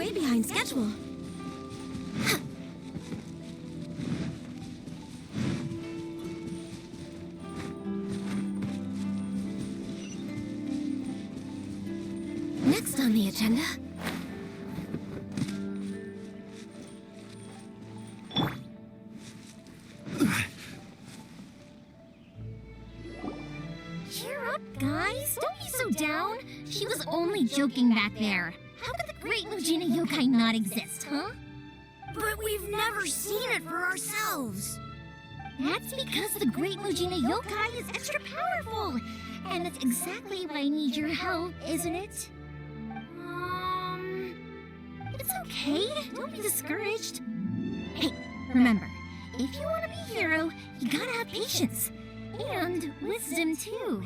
way behind schedule. Next on the agenda... Cheer up, guys. Don't be so down. She was only joking back there. How could the Great Mujina Yokai not exist, huh? But we've never seen it for ourselves. That's because the Great Mujina Yokai is extra powerful. And that's exactly why I need your help, isn't it? It's okay. Don't be discouraged. Hey, remember, if you want to be a hero, you gotta have patience. And wisdom, too.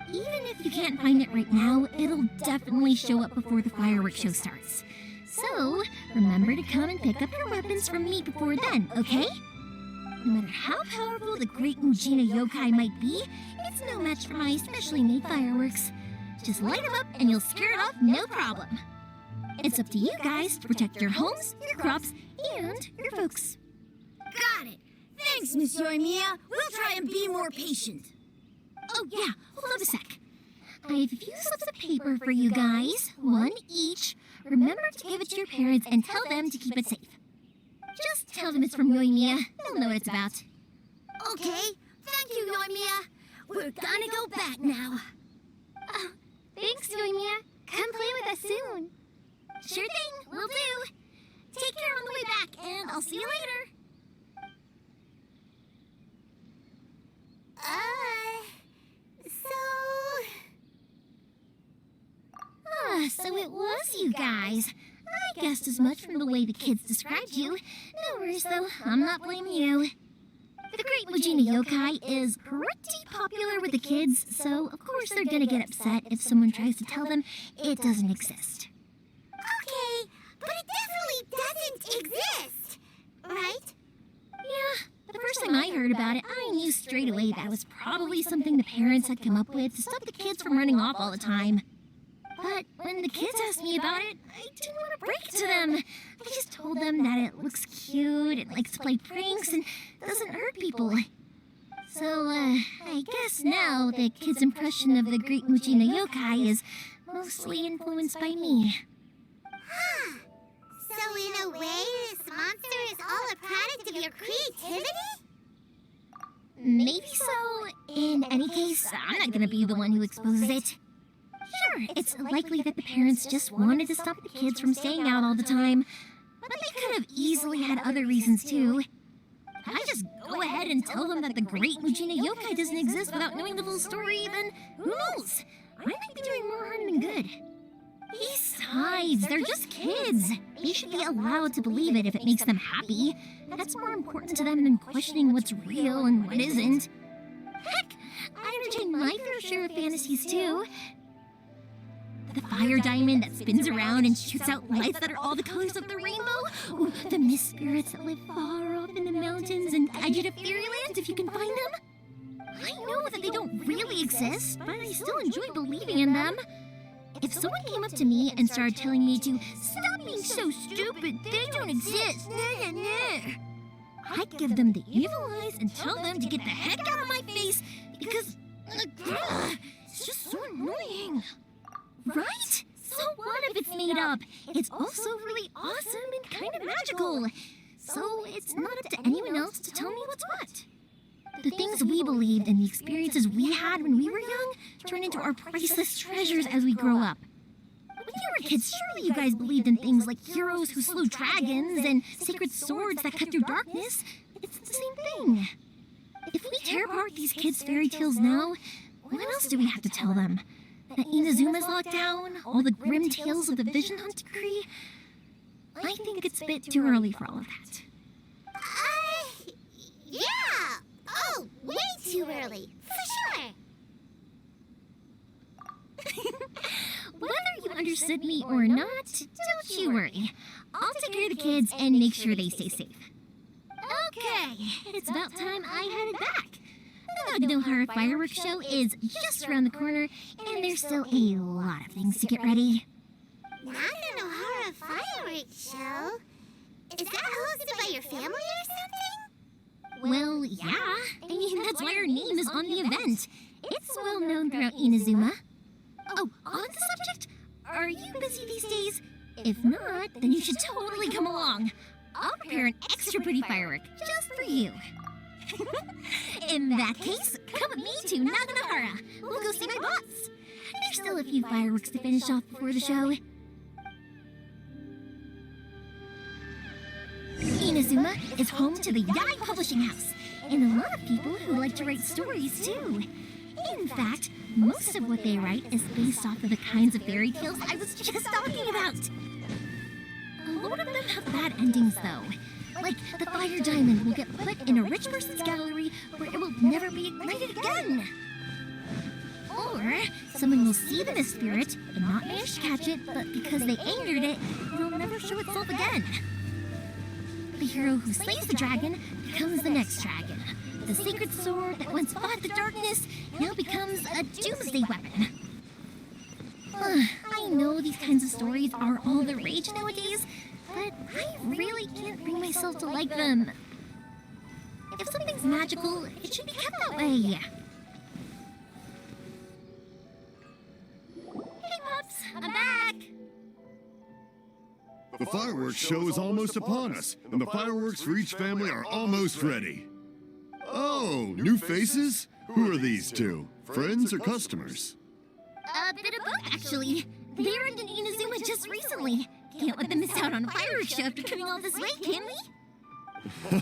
Even if you can't find it right now, it'll definitely show up before the fireworks show starts. So, remember to come and pick up your weapons from me before then, okay? No matter how powerful the Great Mujina Yokai might be, it's no match for my specially made fireworks. Just light them up and you'll scare it off no problem. It's up to you guys to protect your homes, your crops, and your folks. Got it. Thanks, Miss Yoimiya. We'll try and be more patient. Oh yeah, hold on a sec. I have a few slips of paper for you guys, one each. Remember to give it to your parents and tell them to keep it safe. Just tell them it's from Yoimiya. They'll know what it's about. Okay. Thank you, Yoimiya. We're gonna go back now. Thanks, Yoimiya. Come play with us soon. Sure thing, will do. Take care on the way back, and I'll see you later. So it was you guys. I guessed as much from the way the kids described you. No worries, though. I'm not blaming you. The Great Mujina Yokai is pretty popular with the kids, so of course they're gonna get upset if someone tries to tell them it doesn't exist. Okay, but it definitely doesn't exist, right? Yeah, the first time I heard about it, I knew straight away that was probably something the parents had come up with to stop the kids from running off all the time. But when the kids asked me about it, I didn't want to break it to them. I just told them that it looks cute, it likes to play pranks, and doesn't hurt people. So, I guess now the kids' impression of the Great Mujina Yokai is mostly influenced by me. Huh. So in a way, this monster is all a product of your creativity? Maybe so. In any case, I'm not gonna be the one who exposes it. Sure, it's likely that the parents just wanted to stop the kids from staying out all the time, but they could have easily had other reasons too. If I just go ahead and tell them that the Great Mujina Yokai doesn't exist without knowing the full story, then who knows? I might be doing more harm than good. Besides, they're just kids. They should be allowed to believe it if it makes them happy. That's more important to them than questioning what's real and what isn't. Heck, I entertain my fair share of fantasies too. The fire diamond that spins around and shoots out lights that are all the colors of the rainbow. Ooh, the mist spirits that live far off in the mountains and guide you to fairyland if you can find them. I know that they don't really exist, but I still enjoy believing in them. If someone came up to me and started telling me to stop being so stupid, they don't exist, I'd give them the evil eyes and tell them to get the heck out of my face because it's just so annoying. Right? So what if it's made up? It's also really awesome and kind of magical. So it's not up to anyone else to tell me what's what. The things we believed and the experiences we had when we were young turn into our priceless treasures as we grow up. When you were kids, surely you guys believed in things like heroes who slew dragons and sacred swords that cut through darkness. It's the same thing. If we tear apart these kids' fairy tales now, what else do we have to tell them? That Inazuma's locked down, all the grim tales of the Vision Hunt decree? I think it's a bit too early for all of that. Yeah! Oh, way too early, for sure! Whether you understood me or not, don't you worry. I'll take care of the kids and make sure they stay safe. Okay, it's about time I headed back. The Naganohara fireworks show is just around the corner, and there's still a lot of things to get ready. Naganohara fireworks? fireworks show. Is that hosted by your family or something? Well, yeah. I mean, that's why our name is on the event. It's well known throughout Inazuma. Oh, on the subject, are you busy these days? If not, then you should totally come along. I'll prepare an extra pretty firework just for you. In that case, come with me to Naganohara. We'll go see my boss. There's still a few fireworks to finish off before the show. Inazuma is home to the Yai Publishing House, and a lot of people who like to write stories too. In fact, most of what they write is based off of the kinds of fairy tales I was just talking about. A lot of them have bad endings though. Like, the fire diamond will get put in a rich person's gallery where it will never be ignited again. Or, someone will see the mist spirit and not manage to catch it, but because they angered it, it will never show itself again. The hero who slays the dragon becomes the next dragon. The sacred sword that once fought the darkness now becomes a doomsday weapon. I know these kinds of stories are all the rage nowadays, but I really can't bring myself to like them. If something's magical, it should be kept that way. Hey, Pops, I'm back! The fireworks show is almost upon us, and the fireworks for each family are almost ready. Oh, new faces? Who are these two? Friends or customers? A bit of both, actually. They arrived in Inazuma just recently. Can't let them miss out on a fireworks show after coming all this way, can we?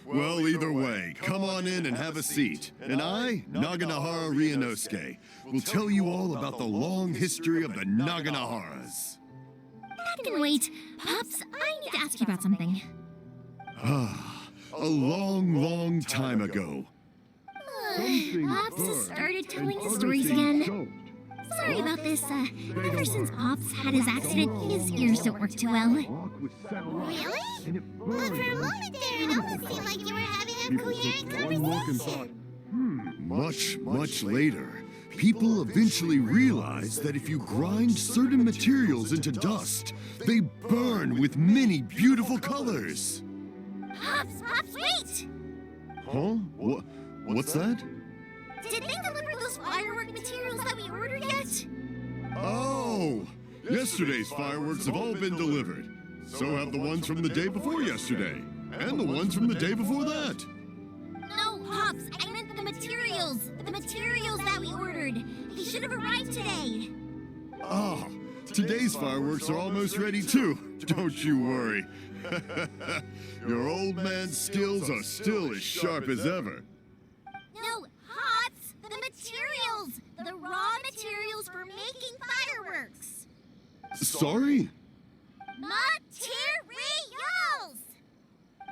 Well, either way, come on in and have a seat. And I, Naganohara Ryunosuke, will tell you all about the long history of the Naganoharas. That can wait. Pops, I need to ask you about something. A long, long time ago. Pops has started telling his stories again. Sorry about this. Ever since Pops had his accident, his ears don't work too well. Really? But for a moment there, it almost seemed like you were having a coherent conversation. Much, much later, people eventually realized that if you grind certain materials into dust, they burn with many beautiful colors. Pops, wait! Huh? What's that? Did they deliver those firework materials that we ordered yet? Oh! Yesterday's fireworks have all been delivered. So have the ones from the day before yesterday. And the ones from the day before that. No, Pops, I meant the materials. The materials that we ordered. They should have arrived today. Ah, today's fireworks are almost ready too. Don't you worry. Your old man's skills are still as sharp as ever. No, Pops, the materials. The raw materials for making fireworks. Sorry? Materials!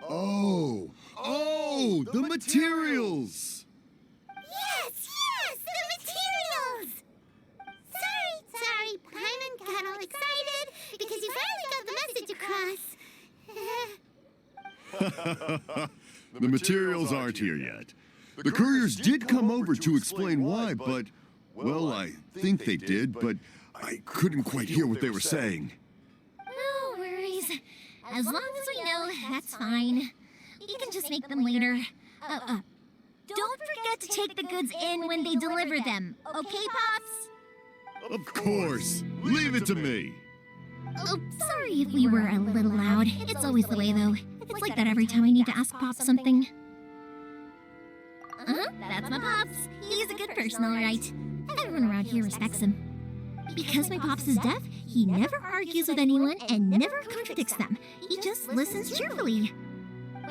Oh, the materials! Yes, the materials! Sorry, Paimon got all excited because you finally got the message across. The materials aren't here yet. The couriers did come over to explain why, but, well, I think they did, but I couldn't quite hear what they were saying. No worries. As long as we know, that's fine. We can just make them later. Don't forget to take the goods in when they deliver them, okay, Pops? Of course. Leave it to me. Oh, sorry if we were a little loud. It's always the way, though. It's like that every time I need to ask Pops something. That's my Pops. He's a good person, all right. Everyone around here respects him. Because my Pops is deaf, he never argues with anyone and never contradicts them. He just listens cheerfully.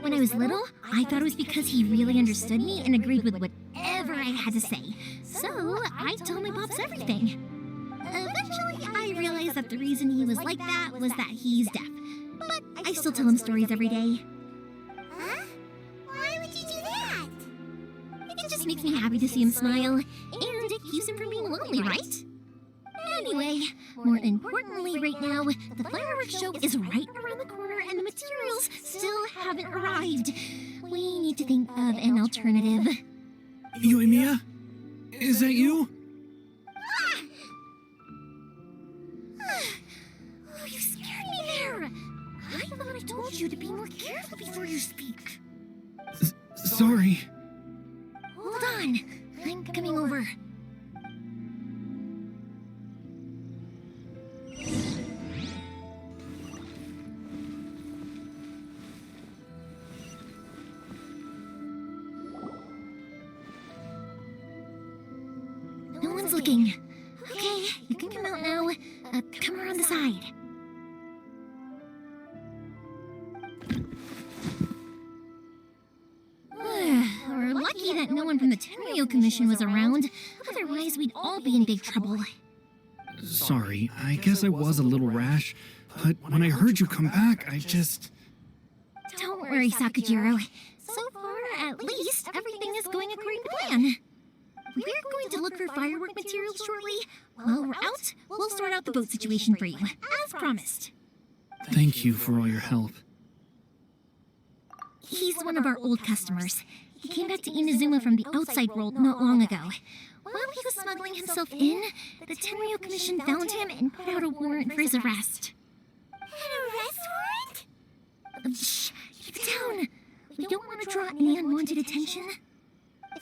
When I was little, I thought it was because he really understood me and agreed with whatever I had to say. So, I told my Pops everything. Eventually, I realized that the reason he was like that was that he's deaf. But I still tell him stories every day. Huh? Why would you do that? It just makes me happy to see him smile, and it keeps him from being lonely, right? Anyway, more importantly right now, the fireworks show is right around the corner and the materials still haven't arrived. We need to think of an alternative. Yoimiya? Is that you? Oh, you scared me there! told you to be more careful before you speak. Sorry. Hold on. I'm coming over. No one's looking. Okay, you can come out now. Come around the side. We're lucky that no one from the Tenryo Commission was around. Otherwise, we'd all be in big trouble. Sorry, I guess I was a little rash, but when I heard you come back, I just... Don't worry, Sakajiro. So far, at least, everything is going according to plan. We're going to look for firework materials shortly. While we're out, we'll sort out the boat situation for you, as promised. Thank you for all your help. He's one of our old customers. He came back to Inazuma from the outside world not long ago. While he was smuggling himself in, the Tenryo Commission found him and put out a warrant for his arrest. An arrest warrant? Shh, keep it down. We don't want to draw any unwanted attention.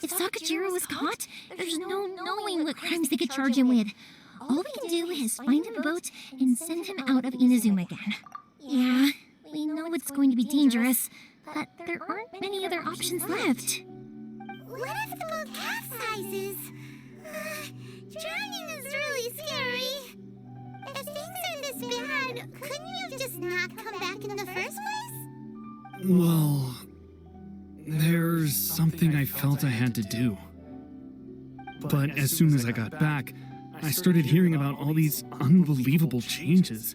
If Sakajiro was caught, there's no knowing what crimes they could charge him with. All we can do is find him a boat and send him out of Inazuma again. Yeah, we know it's going to be dangerous, but there aren't many other options left. What if the boat capsizes? Drowning is really scary. If things are this bad, couldn't you have just not come back in the first place? Well, there's something I felt I had to do. But as soon as I got back, I started hearing about all these unbelievable changes.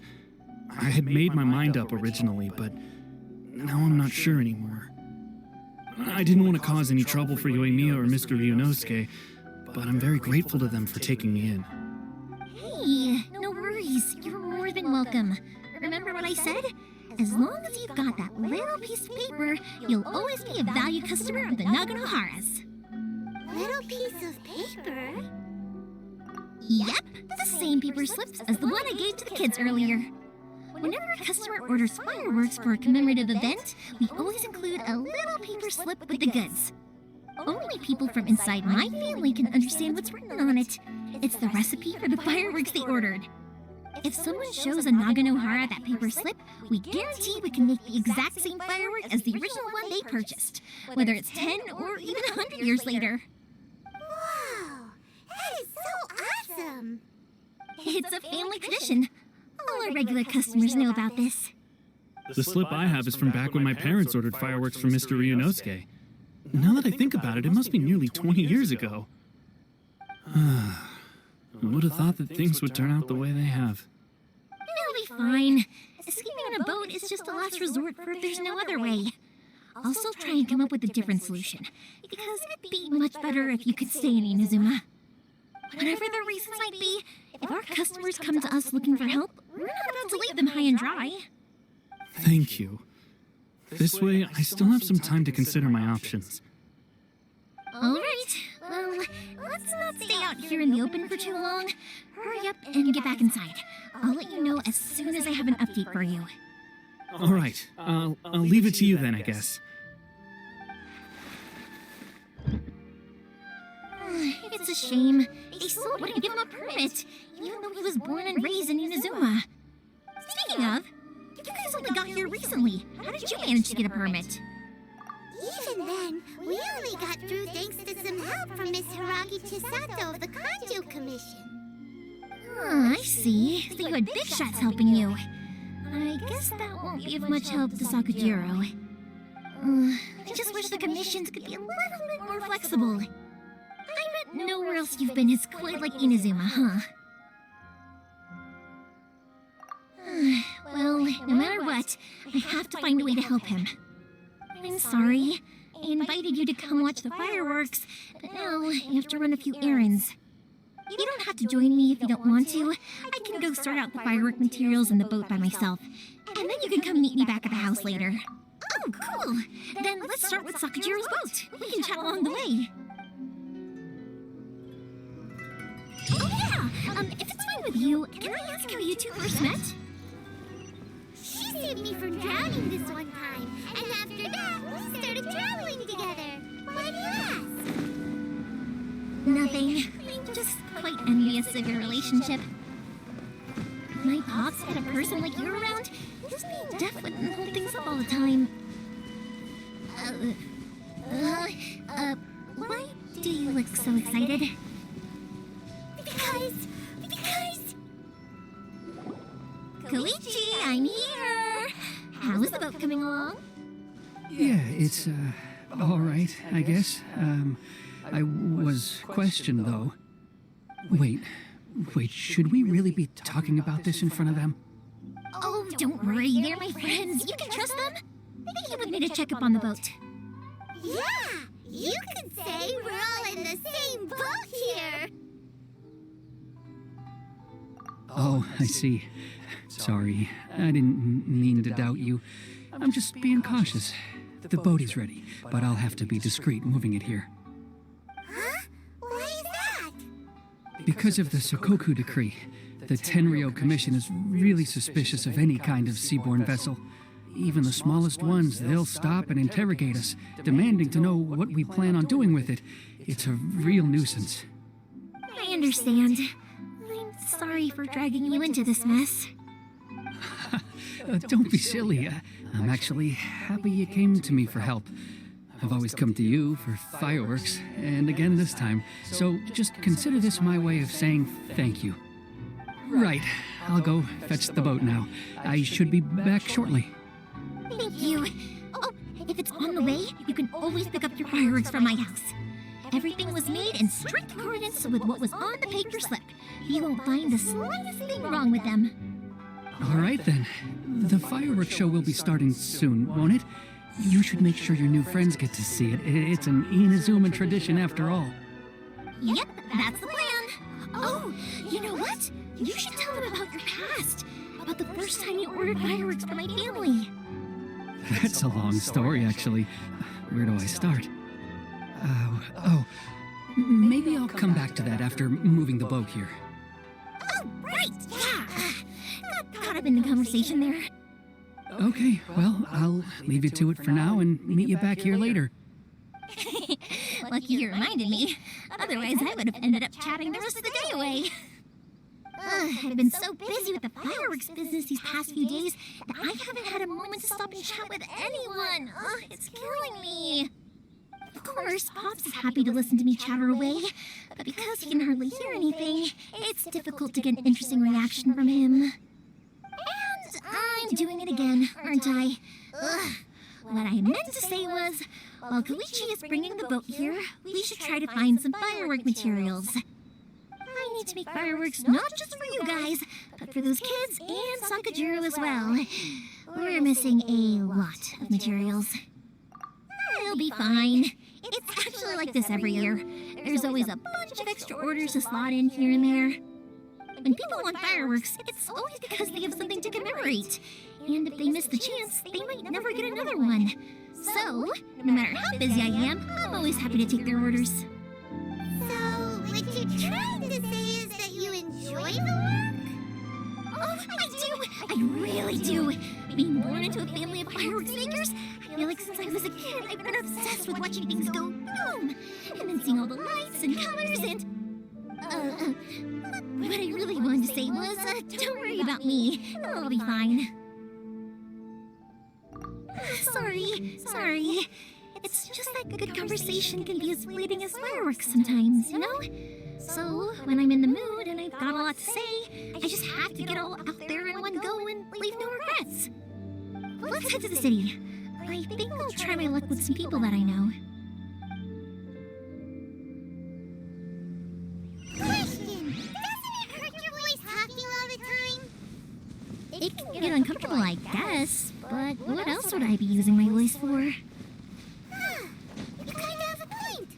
I had made my mind up originally, but now I'm not sure anymore. I didn't want to cause any trouble for Yoimiya or Mr. Ryunosuke, but I'm very grateful to them for taking me in. Hey, no worries. You're more than welcome. Remember what I said? As long as you've got that little piece of paper, you'll always be a valued customer of the Naganoharas. Little piece of paper? Yep, the same paper slips as the one I gave to the kids earlier. Whenever a customer orders fireworks for a commemorative event, we always include a little paper slip with the goods. Only people from inside my family can understand what's written on it. It's the recipe for the fireworks they ordered. If someone shows a Naganohara that paper slip, we guarantee we can make the exact same firework as the original one they purchased, whether it's 10 or even 100 years later. Wow, that is so awesome. It's a family tradition. All our regular customers know about this. The slip I have is from back when my parents ordered fireworks for Mr. Ryunosuke. Now that I think about it, it must be nearly 20 years ago. I would have thought that things would turn out the way they have. It'll be fine. Escaping on a boat is just a last resort for if there's no other way. Also try and come up with a different solution, because it'd be much better if you could stay in Inazuma. Whatever the reasons might be, if our customers come to us looking for help, we're not about to leave them high and dry. Thank you. This way, I still have some time to consider my options. All right, well, let's not stay out here in the open for too long. Hurry up and get back inside. I'll let you know as soon as I have an update for you. All right, I'll leave it to you then, I guess. It's a shame. They still wouldn't give him a permit, even though he was born and raised in Inazuma. Speaking of, you guys only got here recently. How did you manage to get a permit? Even then, we only got through thanks to some help from Miss Hiragi Chisato of the Kanjo Commission. Oh, I see. So you had big shots helping you. I guess that won't be of much help to Sakajiro. I just wish the commissions could be a little bit more flexible. I bet nowhere else you've been is quite like Inazuma, huh? Well, no matter what, I have to find a way to help him. I'm sorry. I invited you to come watch the fireworks, but now you have to run a few errands. You don't have to join me if you don't want to. I can go sort out the firework materials in the boat by myself, and then you can come meet me back at the house later. Oh, cool! Then let's start with Sakajiro's boat. We can chat along the way. Oh yeah! If it's fine with you, can I ask how you two first met? She saved me from drowning this envious of your relationship. My pops had a person like you around. Just being deaf wouldn't hold things up all the time. Why do you look so excited? Because... Koichi, I'm here! How is the boat coming along? Yeah, it's, all right, I guess. I was questioned, though. Wait, should we really be talking about this in front of them? Oh, don't worry, they're my friends. You can trust them. They came with me to check up on the boat. Yeah! You could say we're all in the same boat here! Oh, I see. Sorry, I didn't mean to doubt you. I'm just being cautious. The boat is ready, but I'll have to be discreet moving it here. Huh? Why is that? Because of the Sokoku decree, the Tenryo Commission is really suspicious of any kind of seaborne vessel. Even the smallest ones, they'll stop and interrogate us, demanding to know what we plan on doing with it. It's a real nuisance. I understand. I'm sorry for dragging you into this mess. Don't be silly. I'm actually happy you came to me for help. I've always come to you for fireworks, and again this time. So just consider this my way of saying thank you. Right, I'll go fetch the boat now. I should be back shortly. Thank you. Oh, if it's on the way, you can always pick up your fireworks from my house. Everything was made in strict accordance with what was on the paper slip. You won't find the slightest thing wrong with them. All right then. The fireworks show will be starting soon, won't it? You should make sure your new friends get to see it. It's an Inazuma tradition after all. Yep, that's the plan. Oh, you know what? You should tell them about your past. About the first time you ordered fireworks for my family. That's a long story, actually. Where do I start? Maybe I'll come back to that after moving the boat here. Oh, right, yeah. Got caught up in the conversation there. Okay, well, I'll leave you to it for now and meet you back here later. Lucky you reminded me. Otherwise, I would have ended up chatting the rest of the day away. I've been so busy with the fireworks business these past few days that I haven't had a moment to stop and chat with anyone. It's killing me. Of course, Pops is happy to listen to me chatter away, but because he can hardly hear anything, it's difficult to get an interesting reaction from him. And I'm doing it again, aren't I? What I meant to say was, while Koichi is bringing the boat here, we should try to find some firework materials. I need to make fireworks not just for you guys, but for those kids and Sakajiro as well. We're missing a lot of materials. It'll be fine. It's actually like this every year. There's always a bunch of extra orders to slot in here and there. When people want fireworks, it's always because they have something to commemorate. And if they miss the chance, they might never get another one. So, no matter how busy I am, I'm always happy to take their orders. So, what you're trying to say is that you enjoy the work? Oh, I do! I really do! Being born into a family of fireworks makers, I feel like since I was a kid, I've been obsessed with watching things go boom! And then seeing all the lights and colors and... what I really wanted to say was, don't worry about me. I'll be fine. Sorry. It's just that good conversation can be as fleeting as fireworks sometimes, you know? So, when I'm in the mood and I've got a lot to say, I just have to get all out there in one go and leave no regrets. Let's head to the city. I think I'll try my luck with some people that I know. Question! Doesn't it hurt your voice talking all the time? It can get uncomfortable, I guess, but what else would I be using my voice for? Huh. You kind of have a point.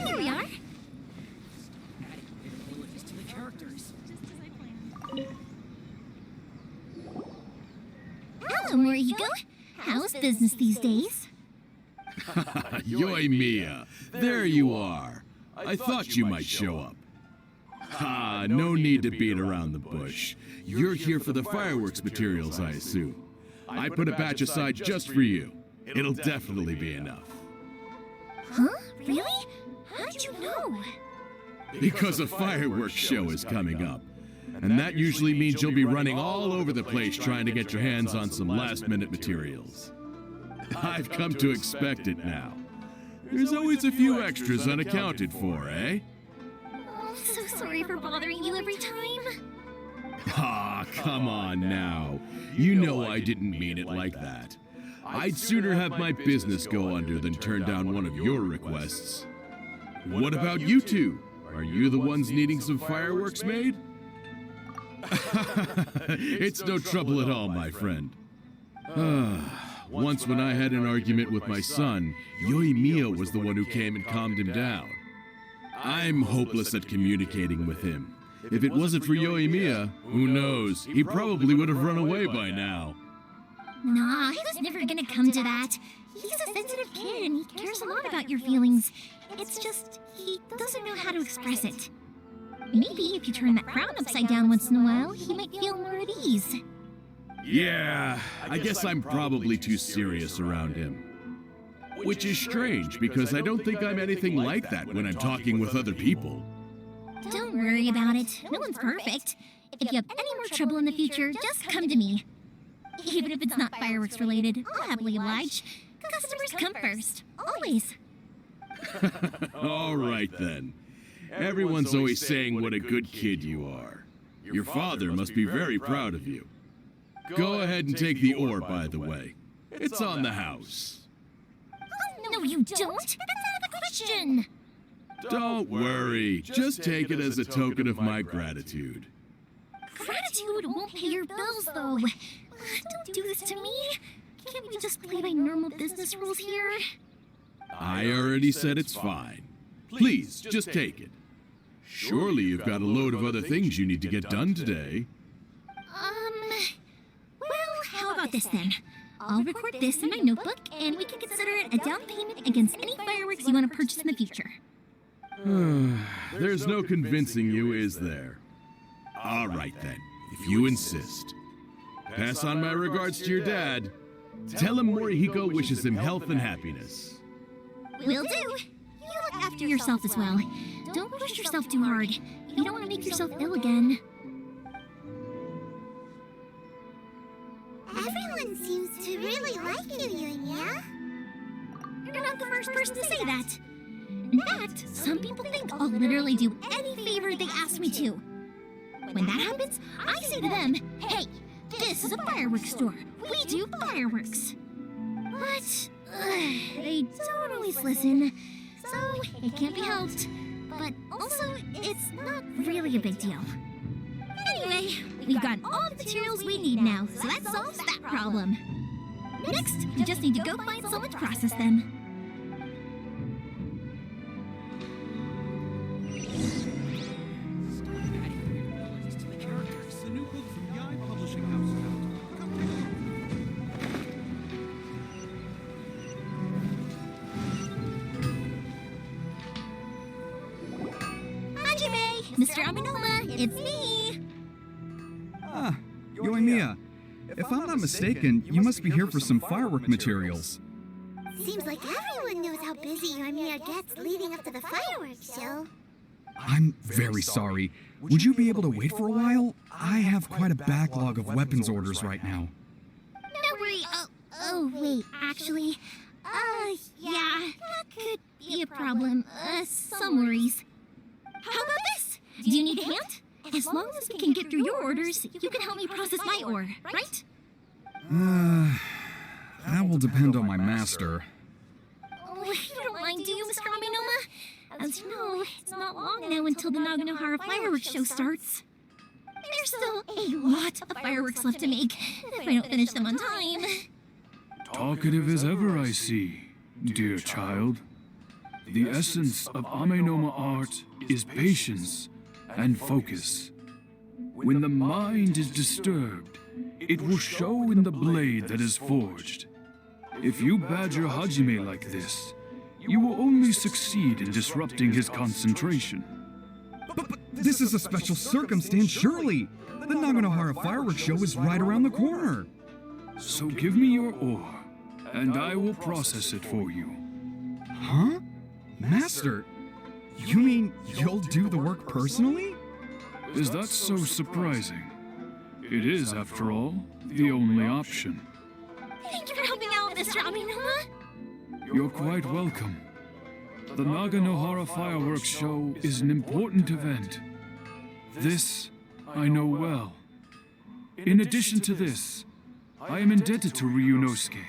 Here we are. Hello, Morihiko. How's business these days? Yoimiya, there you are. I thought you might show up. Ah, no need to beat around the bush. You're here for the fireworks materials, I assume. I put a batch aside just for you. It'll definitely be enough. Huh? Really? How did you know? Because a fireworks show is coming up. And that usually means you'll be running all over the place trying to get your hands on some last-minute materials. I've come to expect it now. There's always a few extras unaccounted for, eh? Oh, I'm so sorry for bothering you every time. Ah, come on now. You know I didn't mean it like that. I'd sooner have my business go under than turn down one of your requests. What about you two? Are you the ones needing some fireworks made? It's no trouble at all, my friend. Once when I had an argument with my son, Yoimiya was the one who came and calmed him down. I'm hopeless at communicating with him. If it wasn't for Yoimiya, who knows, he probably would have run away by now. Nah, he was never gonna come to that. He's a sensitive kid and he cares a lot about your feelings. It's just, he doesn't know how to express it. Maybe if you turn that crown upside down once in a while, he might feel more at ease. Yeah, I guess I'm probably too serious around him. Which is strange, because I don't think I'm anything like that when I'm talking with other people. Don't worry about it. No one's perfect. If you have any more trouble in the future, just come to me. Even if it's not fireworks related, I'll happily oblige. Customers come first. Always. All right then. Everyone's always saying what a good kid you are. Your father must be very proud of you. Go ahead and take the ore, by the way. It's on the house. Oh, no, you don't. That's out of the question. Don't worry. Just take it as a token of my gratitude. Gratitude won't pay your bills, though. Don't do this to me. Can't we just play by normal business rules here? I already said it's fine. Please, just take it. Surely you've got a load of other things you need to get done today. Well, how about this then? I'll record this in my notebook, and we can consider it a down payment against any fireworks you want to purchase in the future. There's no convincing you, is there? All right then, if you insist. Pass on my regards to your dad. Tell him Morihiko wishes him health and happiness. Will do. You look after yourself as well. Don't push yourself too hard. You don't want to make yourself ill again. Everyone seems to really like you, Yoimiya. You're not the first person to say that. In fact, some people think I'll literally do any favor they ask me to. When that happens, I say to them, hey, this is a fireworks store. We do fireworks. But they don't always listen, so it can't be helped. But also, it's not really a big deal. Anyway, we've got all the materials we need now, so that solves that problem. Next, we just need to go find someone to process them. Mr. Aminoma, it's me! Ah, Yoimiya. If I'm not mistaken, you must be here for some firework materials. Seems like everyone knows how busy Yoimiya gets leading up to the fireworks show. I'm very sorry. Would you be able to wait for a while? I have quite a backlog of weapons orders right now. Don't worry. Oh, wait, actually, yeah, that could be a problem. Some worries. How about this? Do you need a hand? As long as we can get through your orders, you can help me process my ore, right? That will depend on my master. Oh, you don't mind, do you, Mr. Aminoma? As you know, it's not long now until the Naganohara fireworks show starts. There's still a lot of fireworks left to make, if I don't finish them on time. Talkative as ever, I see, dear child. The essence of Amenoma art is patience and focus. When the mind is disturbed, it will show in the blade that is forged. If you badger Hajime like this, you will only succeed in disrupting his concentration. But this is a special circumstance, surely. The Naganohara fireworks show is right around the corner. So give me your ore, and I will process it for you. Huh? Master, you mean you'll do the work personally? Is that so surprising? It is, after all, the only option. Thank you for helping out with this, Yoimiya. You're quite welcome. The Naganohara fireworks show is an important event. This I know well. In addition to this, I am indebted to Ryunosuke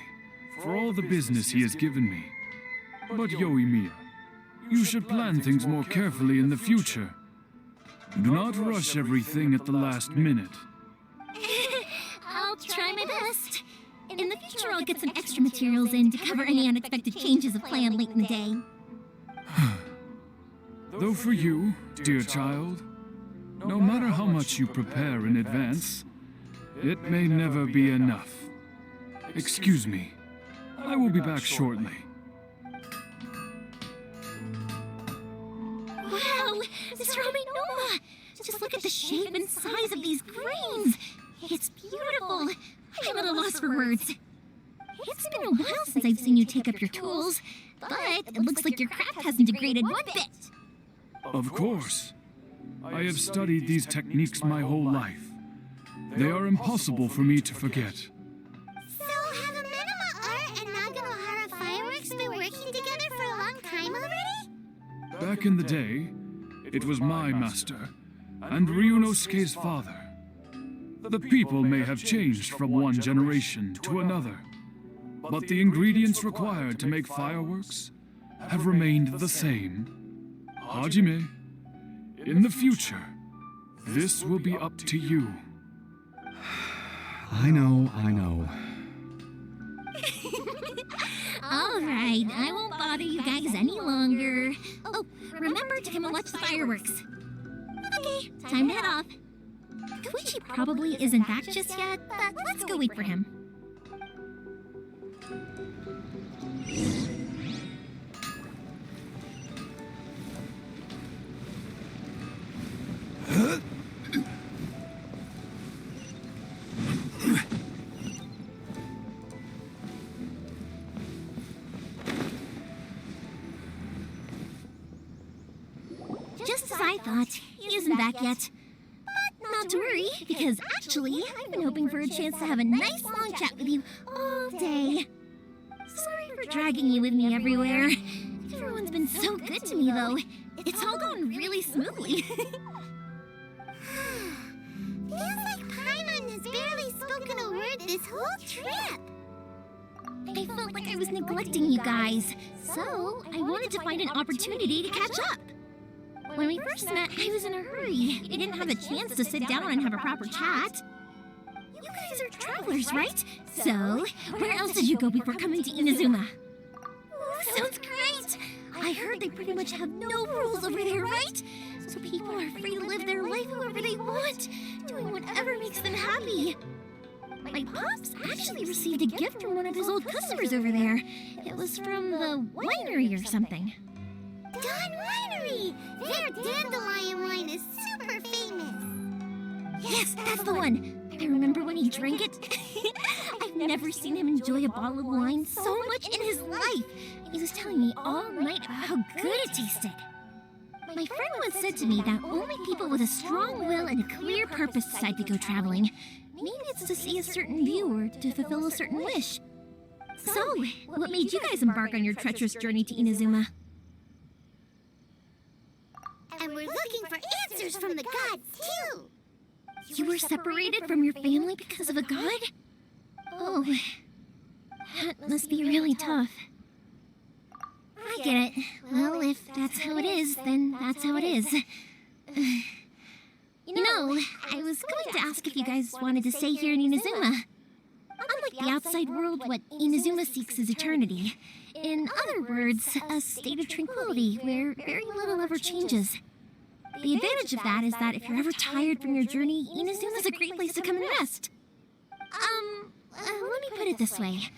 for all the business he has given me. But Yoimiya, you should plan things more carefully in the future. Do not rush everything at the last minute. I'll try my best. In the future, I'll get some extra materials in to cover any unexpected changes of plan late in the day. Though for you, dear child, no matter how much you prepare in advance, it may never be enough. Excuse me. I will be back shortly. Wow, this Yoimiya! Just look at the shape and size of these grains. It's beautiful. I'm at a loss for words. It's been a while since I've seen you take up your tools, but it looks like your craft hasn't degraded one bit. Of course. I have studied these techniques my whole life. They are impossible for me to forget. So have Amenema Art and Naganohara Fireworks been working together for a long time already? Back in the day, it was my master and Ryunosuke's father. The people may have changed from one generation to another, but the ingredients required to make fireworks have remained the same. Hajime, in the future, this will be up to you. I know. All right, I won't bother you guys any longer. Oh, remember to come and watch the fireworks. Okay, time to head off. Koichi probably isn't back just yet, but let's go wait for him. Just as I thought, he isn't back yet. But not to worry, because actually, I've been hoping for a chance to have a nice long chat with you all day. Sorry for dragging you with me everywhere. Everyone's been so good to me, though. It's all gone really smoothly. Feels like Paimon has barely spoken a word this whole trip. I felt like I was neglecting you guys, so I wanted to find an opportunity to catch up. When we first met, I was in a hurry. We didn't have a chance to sit down and have a proper chat. You guys are travelers, right? So, where else did you go before coming to Inazuma? Ooh, sounds great! I heard they pretty much have no rules over there, right? So people are free to live their life however they want, doing whatever makes them happy. My pops actually received a gift from one of his old customers over there. It was from the winery or something. Dawn Winery! Their dandelion wine is super famous. Yes, that's the one. I remember when he drank it. I've never seen him enjoy a bottle of wine so much in his life. He was telling me all night about how good it tasted. My friend once said to me that only people with a strong will and a clear purpose decide to go traveling. Maybe it's to see a certain view or to fulfill a certain wish. So, what made you guys embark on your treacherous journey to Inazuma? And we're looking for answers from the gods, too. You were separated from your family because of a god? Oh, that must be really tough. I get it. Well, if that's how it is, then that's how it is. You know, I was going to ask if you guys wanted to stay here in Inazuma. Unlike the outside world, what Inazuma seeks is eternity. In other words, a state of tranquility where very little ever changes. The advantage of that is that if you're ever tired from your journey, Inazuma's a great place to come and rest. Let me put it this way.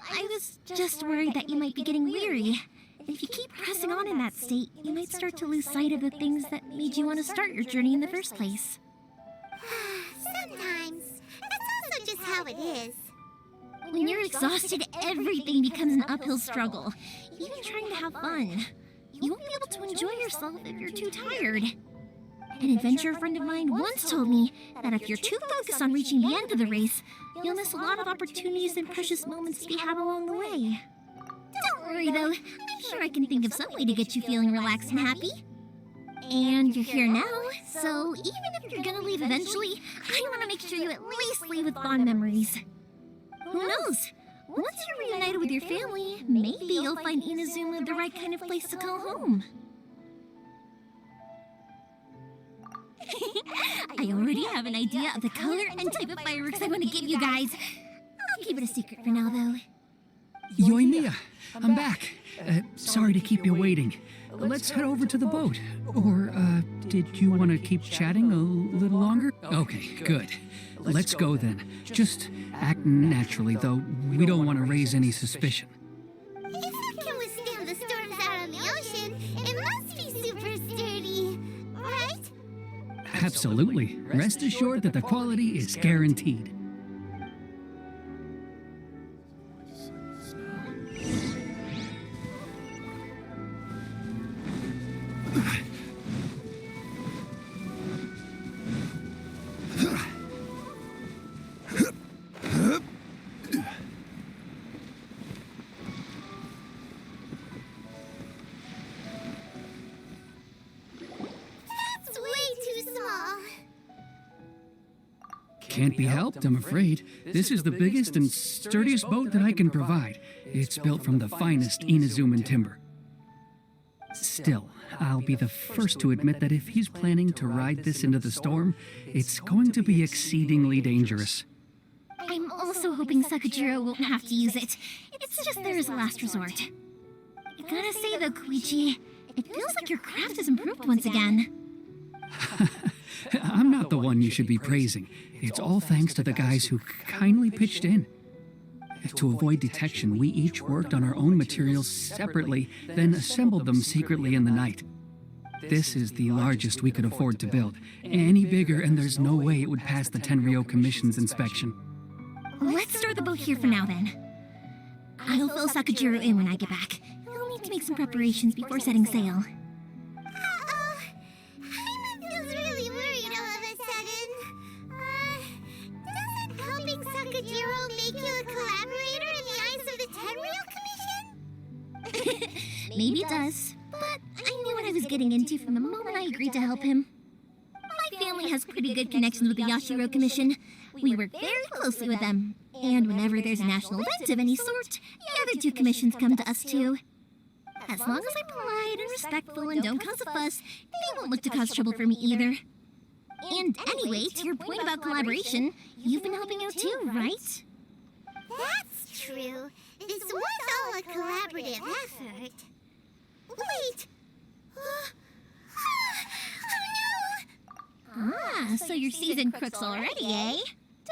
I was just worried that you might be getting weary. If you keep pressing on in that state, you might start to lose sight of the things that made you want to start your journey in the first place. Sometimes. That's also just how it is. When you're exhausted, everything becomes an uphill struggle. Even trying to have fun. You won't be able to enjoy yourself if you're too tired. An adventure friend of mine once told me that if you're too focused on reaching the end of the race, you'll miss a lot of opportunities and precious moments to be had along the way. Don't worry though, I'm sure I can think of some way to get you feeling relaxed and happy. And you're here now, so even if you're gonna leave eventually, I want to make sure you at least leave with fond memories. Who knows? Once you're reunited with your family, maybe you'll find Inazuma the right kind of place to call home. I already have an idea of the color and type of fireworks I want to give you guys. I'll keep it a secret for now, though. Yoimiya, I'm back. Sorry to keep you waiting. Let's head over to the boat. Or, did you want to keep chatting a little longer? Okay, good. Let's go then. Just act naturally, though. We don't want to raise any suspicion. If it can withstand the storms out on the ocean, it must be super sturdy, right? Absolutely. Rest assured that the quality is guaranteed. That's way too small. Can't be helped, I'm afraid. This is the biggest and sturdiest boat that I can provide. It's built from the finest Inazuman timber. Still, I'll be the first to admit that if he's planning to ride this into the storm, it's going to be exceedingly dangerous. I'm also hoping Sakajiro won't have to use it. It's just there as a last resort. I gotta say though, Koichi, it feels like your craft has improved once again. I'm not the one you should be praising. It's all thanks to the guys who kindly pitched in. To avoid detection, we each worked on our own materials separately, then assembled them secretly in the night. This is the largest we could afford to build. Any bigger, and there's no way it would pass the Tenryou Commission's inspection. Let's store the boat here for now then. I'll fill Sakajiro in when I get back. He'll need to make some preparations before setting sail. Uh-oh. Haima feels really worried all of a sudden. Doesn't helping Sakajiro make you a collaborator in the eyes of the Tenryou Commission? Maybe it does, but I knew what I was getting into from the moment I agreed to help him. My family has pretty good connections with the Yashiro Commission. We work very closely with them, and whenever there's a national event of any sort, the other two commissions come to us too. As long as I'm polite and respectful and don't cause a fuss, they won't look to cause trouble for me either. And anyway, to your point about collaboration, you've been helping out too, right? That's true. This was all a collaborative effort. Wait! Oh no! Ah, so you're seasoned crooks already, eh?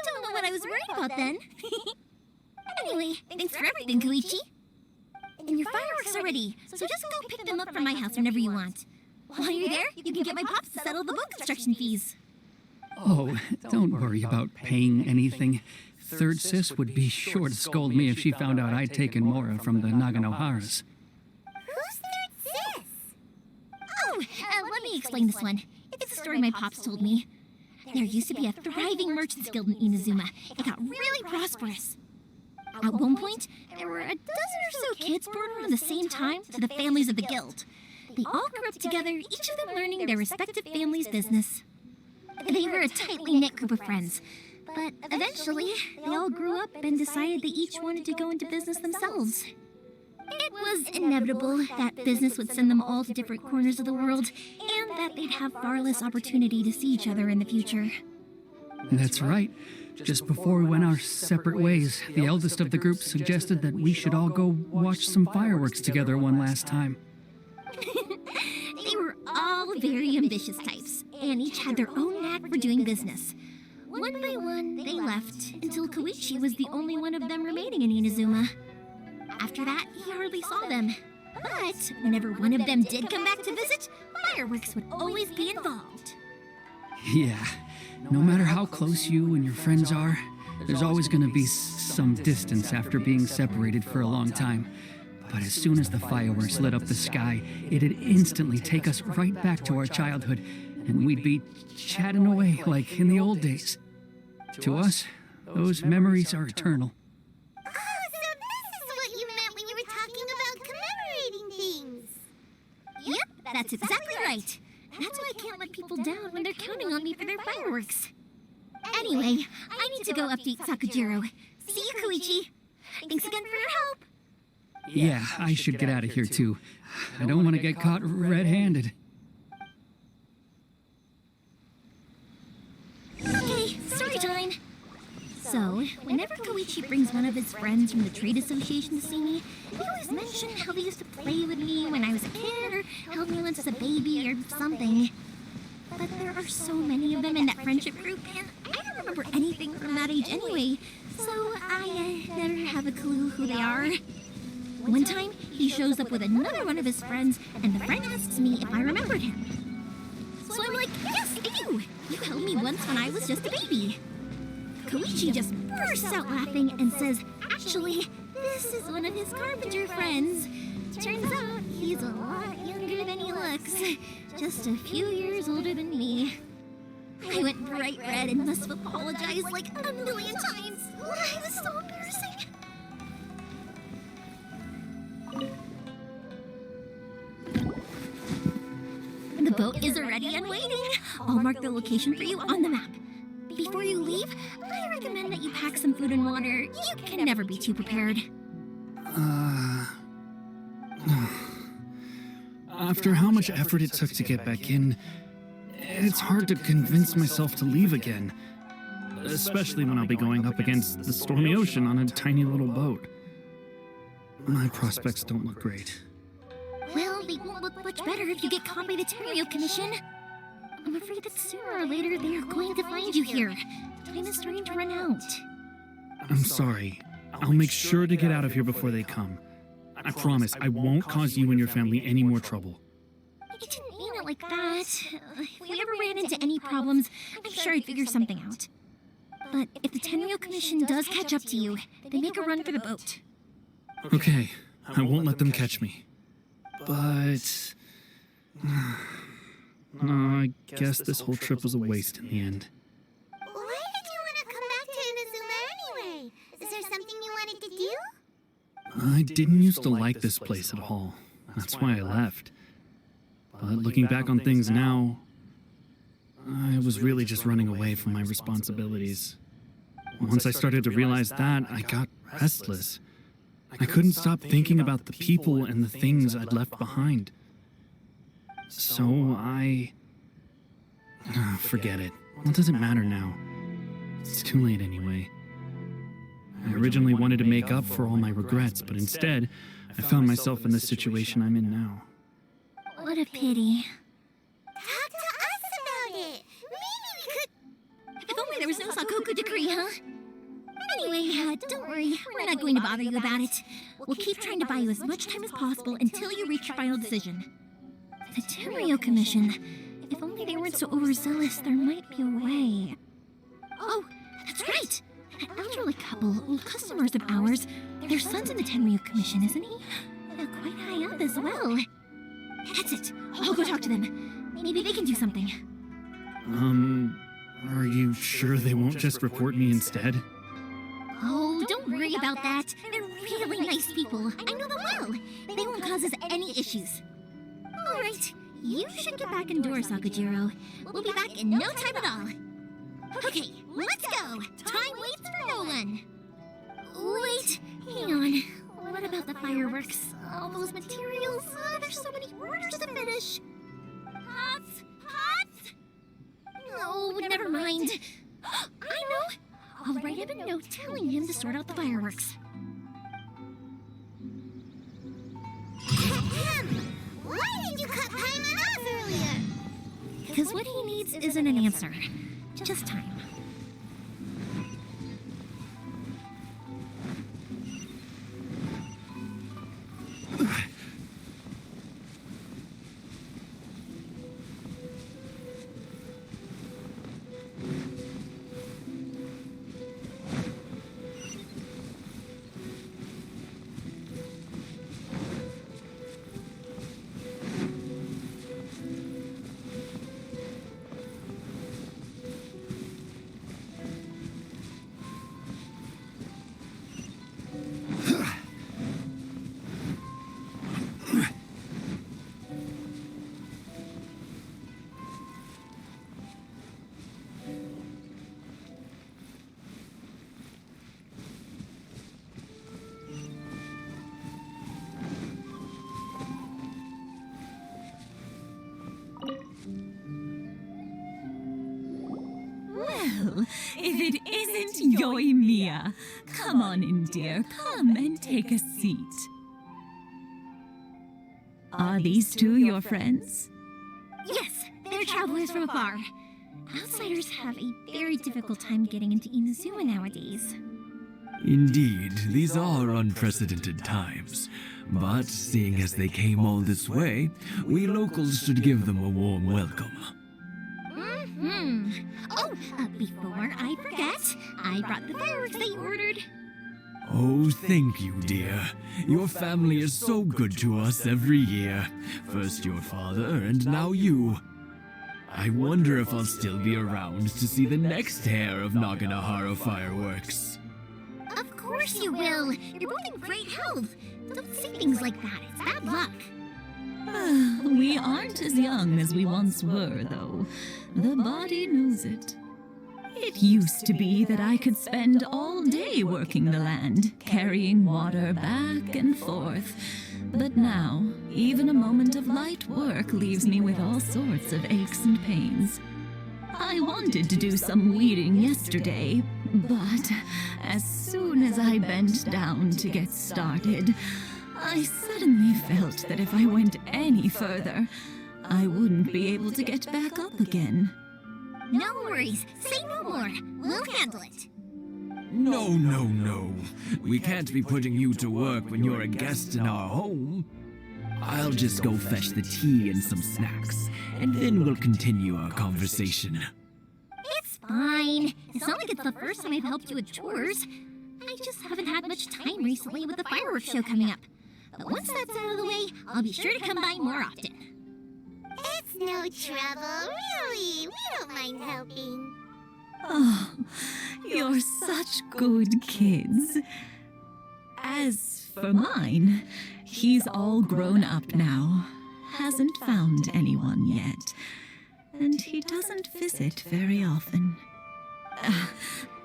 Don't know what I was worried about then. Anyway, thanks for everything, Koichi. And your fireworks are ready, so just go pick them up from my house whenever you want. While you're there, you can get my pops to settle the boat construction fees. Oh, don't worry about paying anything. Third Sis would be sure to scold me if she found out I'd taken Mora from the Naganoharas. Who's Third Sis? Oh, let me explain this one. It's a story my pops told me. There used to be a thriving merchants guild in Inazuma. It got really prosperous. At one point, there were a dozen or so kids born around the same time to the families of the guild. They all grew up together, each of them learning their respective family's business. They were a tightly knit group of friends, but eventually, they all grew up and decided they each wanted to go into business themselves. It was inevitable that business would send them all to different corners of the world, and that they'd have far less opportunity to see each other in the future. That's right. Just before we went our separate ways, the eldest of the group suggested that we should all go watch some fireworks together one last time. They were all very ambitious types, and each had their own knack for doing business. One by one, they left, until Koichi was the only one of them remaining in Inazuma. After that, he hardly saw them. But whenever one of them did come back to visit, fireworks would always be involved. Yeah, no matter how close you and your friends are, there's always going to be some distance after being separated for a long time. But as soon as the fireworks lit up the sky, it'd instantly take us right back to our childhood, and we'd be chatting away like in the old days. To us, those memories are eternal. Oh, so this is what you meant when you were talking about commemorating things. Yep, that's exactly right. That's why I can't let people down when they're counting on me for their fireworks. Anyway, I need to go update Sakujiro. See you, Koichi. Thanks again for your help. Yeah, I should get out of here too. I don't want to get caught red-handed. Okay, story time. So, whenever Koichi brings one of his friends from the trade association to see me, they always mention how they used to play with me when I was a kid or held me once as a baby or something. But there are so many of them in that friendship group, and I don't remember anything from that age anyway, so I never have a clue who they are. One time, he shows up with another one of his friends, and the friend asks me if I remembered him. So I'm like, yes, I do. You held me once when I was just a baby. Koichi just bursts out laughing and says, actually, this is one of his carpenter friends. Turns out he's a lot younger than he looks. Just a few years older than me. I went bright red and must have apologized like a million times. It was so embarrassing. The boat is ready and waiting. I'll mark the location for you on the map. Before you leave, I recommend that you pack some food and water. You can never be too prepared. After how much effort it took to get back in, it's hard to convince myself to leave again. Especially when I'll be going up against the stormy ocean on a tiny little boat. My prospects don't look great. Well, they won't look much better if you get caught by the Tenryo Commission. I'm afraid that sooner or later they are going to find you here. Time is starting to run out. I'm sorry. I'll make sure to get out of here before they come. I promise I won't cause you and your family any more trouble. I didn't mean it like that. If we ever ran into any problems, I'm sure I'd figure something out. But if the Tenryo Commission does catch up to you, they make a run for the boat. Okay, I won't let them catch me. But... I guess this whole trip was a waste in the end. Why did you want to come back to Inazuma anyway? Is there something you wanted to do? I didn't used to like this place at all. That's why I left. But looking back on things now, I was really just running away from my responsibilities. Once I started to realize that, I got restless. I couldn't stop thinking about the people and the things I'd left behind. So forget it. What does it matter now? It's too late anyway. I originally wanted to make up for all my regrets, but instead, I found myself in the situation I'm in now. What a pity. Talk to us about it. Maybe we could... If only there was no Sakoku decree, huh? Anyway, don't worry. We're not going to bother you about it. We'll keep trying to buy you as much time as possible until you reach your final decision. The Tenryo Commission. If only they weren't so overzealous, there might be a way. Oh, that's right! That elderly couple, old customers of ours, their son's in the Tenryo Commission, isn't he? Quite high up as well. That's it. I'll go talk to them. Maybe they can do something. Are you sure they won't just report me instead? Oh, don't worry about that. They're really nice people. I know them well. They won't cause us any issues. All right. You should get back indoors, Sakujiro. We'll be back in no time at all. Okay, let's go. Time waits for no one. Wait, hang on. What about the fireworks? All those materials? There's so many orders to finish. Pots! Pots! No, never mind. I know. I'll write him a note telling him to sort out the fireworks. Why did you cut Paimon off earlier? Because what he needs isn't an answer, just time. Well, if it isn't Yoimiya. Come on in, dear. Come and take a seat. Are these two your friends? Yes, they're travelers from afar. Outsiders have a very difficult time getting into Inazuma nowadays. Indeed, these are unprecedented times. But seeing as they came all this way, we locals should give them a warm welcome. Oh, before I forget, I brought the fireworks they ordered. Oh, thank you, dear. Your family is so good to us every year. First your father, and now you. I wonder if I'll still be around to see the next hair of Naganahara fireworks. Of course you will. You're both in great health. Don't say things like that. It's bad luck. We aren't as young as we once were, though. The body knows it. It used to be that I could spend all day working the land, carrying water back and forth. But now, even a moment of light work leaves me with all sorts of aches and pains. I wanted to do some weeding yesterday, but as soon as I bent down to get started, I suddenly felt that if I went any further, I wouldn't be able to get back up again. No worries. Say no more. We'll handle it. No, no, no. We can't be putting you to work when you're a guest in our home. I'll just go fetch the tea and some snacks, and then we'll continue our conversation. It's fine. It's not like it's the first time I've helped you with chores. I just haven't had much time recently with the fireworks show coming up. But once that's out of the way, I'll be sure to come by more often. It's no trouble, really. We don't mind helping. Oh, you're such good kids. As for mine, he's all grown up now. Hasn't found anyone yet. And he doesn't visit very often.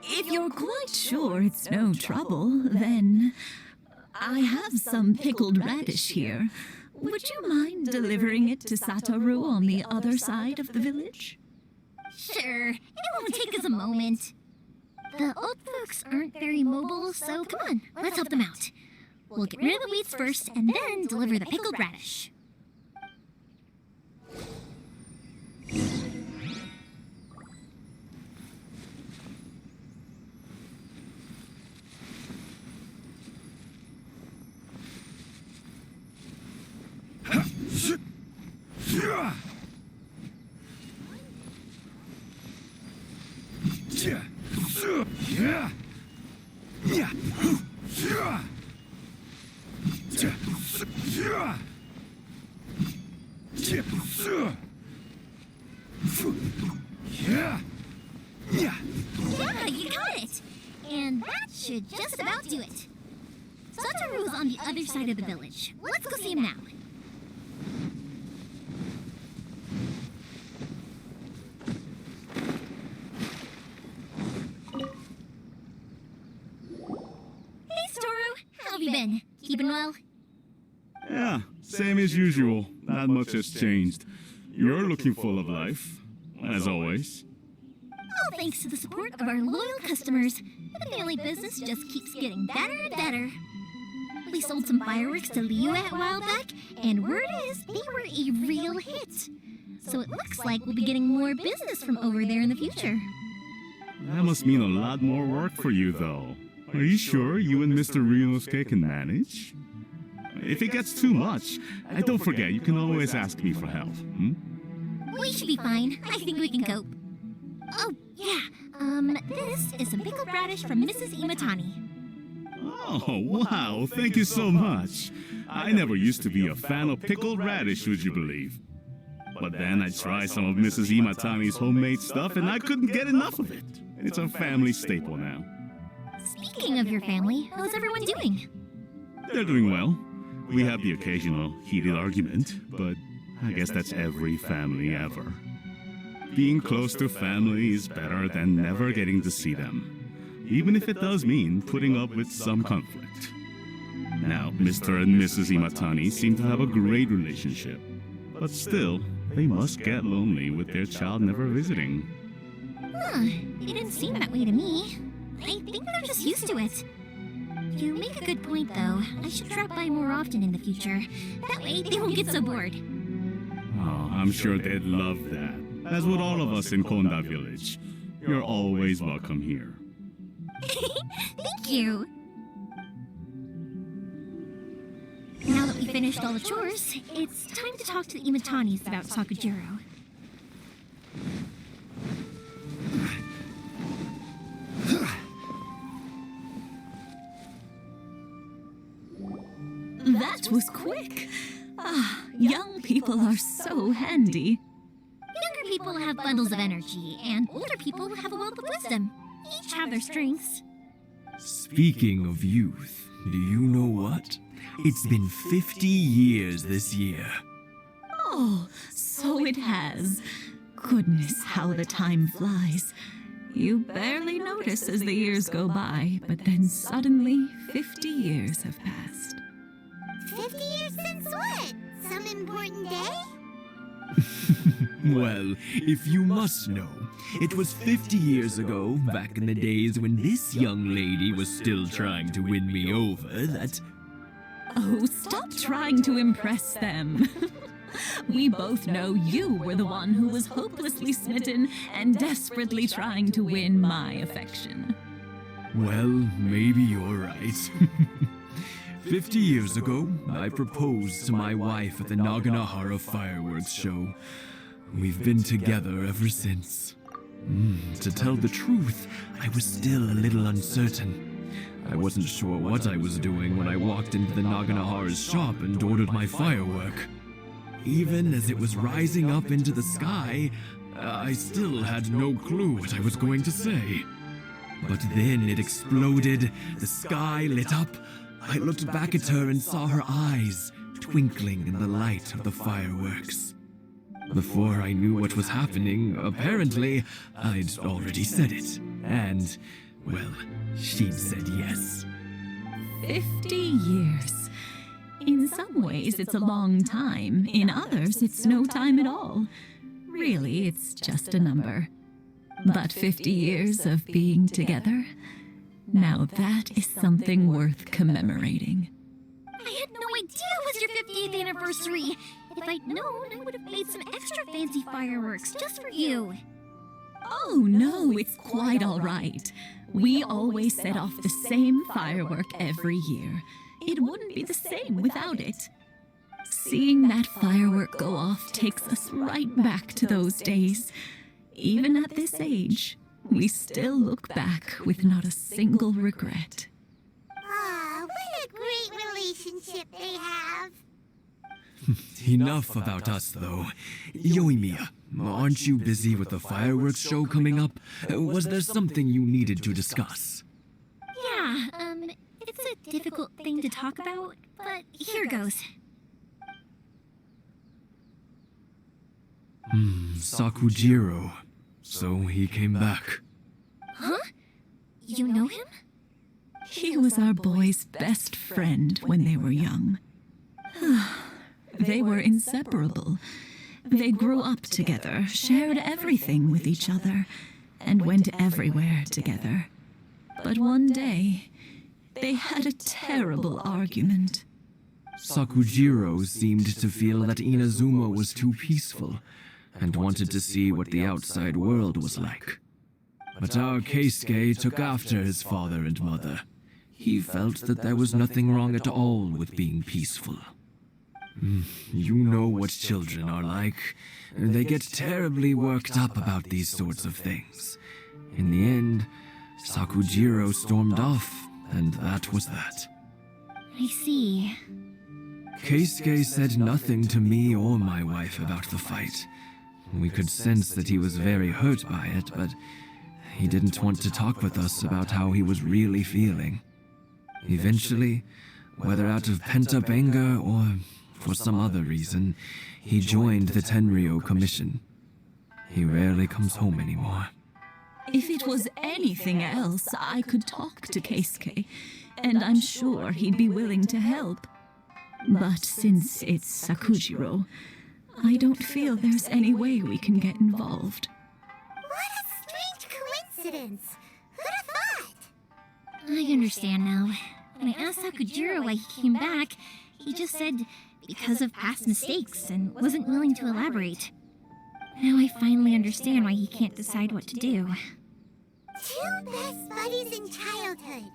If you're quite sure it's no trouble, then I have some pickled radish here. Would you mind delivering it to Satoru on the other side of the village? Sure. It won't take us a moment. The old folks aren't very mobile, so come on, let's help them out. We'll get rid of the weeds first and then deliver the pickled radish. Yeah, you got it! And that should just about do it. Satoru's on the other side of the village. Let's go see him now. Hey, Satoru! How have you been? Keeping well? Yeah, same as usual. Not much has changed. You're looking full of life, as always. All thanks to the support of our loyal customers, the family business just keeps getting better and better. We sold some fireworks to Liyue a while back, and word is they were a real hit. So it looks like we'll be getting more business from over there in the future. That must mean a lot more work for you, though. Are you sure you and Mr. Ryunosuke can manage? If it gets too much, don't forget, you can always ask me for help. We should be fine. I think we can cope. Oh, yeah. This is some pickled radish from Mrs. Imatani. Oh, wow, thank you so much. I never used to be a fan of pickled radish, would you believe? But then I tried some of Mrs. Imatani's homemade stuff and I couldn't get enough of it. It's a family staple now. Speaking of your family, how's everyone doing? They're doing well. We have the occasional heated argument, but I guess that's every family ever. Being close to family is better than never getting to see them, even if it does mean putting up with some conflict. Now, Mr. and Mrs. Imatani seem to have a great relationship, but still, they must get lonely with their child never visiting. Huh, they didn't seem that way to me. I think they're just used to it. You make a good point, though. I should drop by more often in the future. That way, they won't get so bored. Oh, I'm sure they'd love that. As would all of us in Konda Village. You're always welcome here. Thank you. Now that we finished all the chores, it's time to talk to the Imatanis about Sakujiro. That was quick. Ah, young people are so handy. Younger people have bundles of energy, and older people have a wealth of wisdom. Each have their strengths. Speaking of youth, do you know what? It's been 50 years this year. Oh, so it has. Goodness, how the time flies. You barely notice as the years go by, but then suddenly 50 years have passed. 50 years since what? Some important day? Well, if you must know, it was 50 years ago, back in the days when this young lady was still trying to win me over, that... Oh, stop trying to impress them. We both know you were the one who was hopelessly smitten and desperately trying to win my affection. Well, maybe you're right. 50 years ago, I proposed to my wife at the Naganahara fireworks show. We've been together ever since. To tell the truth, I was still a little uncertain. I wasn't sure what I was doing when I walked into the Naganahara's shop and ordered my firework. Even as it was rising up into the sky, I still had no clue what I was going to say. But then it exploded, the sky lit up. I looked back at her and saw her eyes twinkling in the light of the fireworks. Before I knew what was happening, apparently, I'd already said it. And, well, she'd said yes. 50 years. In some ways, it's a long time. In others, it's no time at all. Really, it's just a number. But 50 years of being together, now that is something worth commemorating. I had no idea it was your 50th anniversary. If I'd known, I would have made some extra fancy fireworks just for you. Oh no, it's quite all right. We always set off the same firework every year. It wouldn't be the same without it. Seeing that firework go off takes us right back to those days. Even at this age, we still look back with not a single regret. Ah, what a great relationship they have. Enough about us, though. Yoimiya, aren't you busy with the fireworks show coming up? Was there something you needed to discuss? Yeah, it's a difficult thing to talk about, but here goes. Sakujiro. So he came back. Huh? You know him? He was our boys' best friend when they were young. They were inseparable. They grew up together, shared everything with each other, and went everywhere together. But one day, they had a terrible argument. Sakujiro seemed to feel that Inazuma was too peaceful, and wanted to see what the outside world was like. But our Keisuke took after his father and mother. He felt that there was nothing wrong at all with being peaceful. You know what children are like. They get terribly worked up about these sorts of things. In the end, Sakujiro stormed off, and that was that. I see. Keisuke said nothing to me or my wife about the fight. We could sense that he was very hurt by it, but he didn't want to talk with us about how he was really feeling. Eventually, whether out of pent-up anger or for some other reason, he joined the Tenryo Commission. He rarely comes home anymore. If it was anything else, I could talk to Keisuke, and I'm sure he'd be willing to help. But since it's Sakujiro, I don't feel there's any way we can get involved. What a strange accidents. Who'd have thought? I understand now. When I asked Sakujiro why he came back, he just said because of past mistakes and wasn't willing to elaborate. Now I finally understand why he can't decide what to do. Two best buddies in childhood.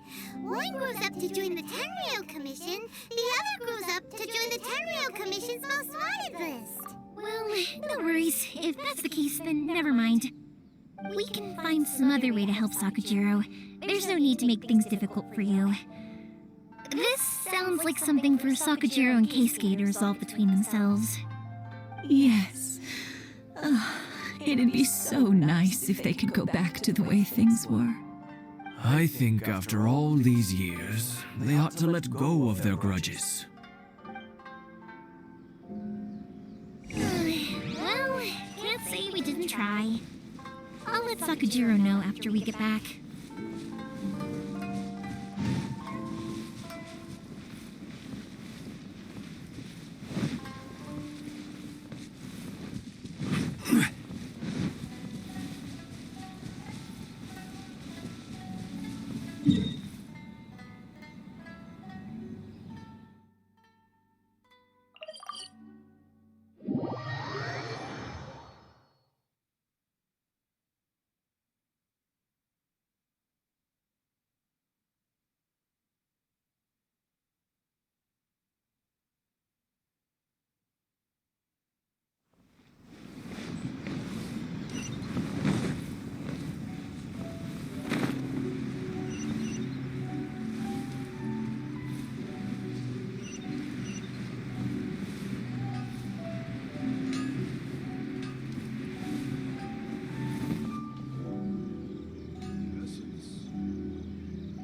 One grows up to join the Tenryou Commission, the other grows up to join the Tenryou Commission's most wanted list. Well, no worries. If that's the case, then never mind. We can find some other way to help Sakujiro. There's no need to make things difficult for you. This sounds like something for Sakujiro and Keisuke to resolve between themselves. Yes. It'd be so nice if they could go back to the way things were. I think after all these years, they ought to let go of their grudges. Well, can't say we didn't try. I'll let Sakujiro know after we get back.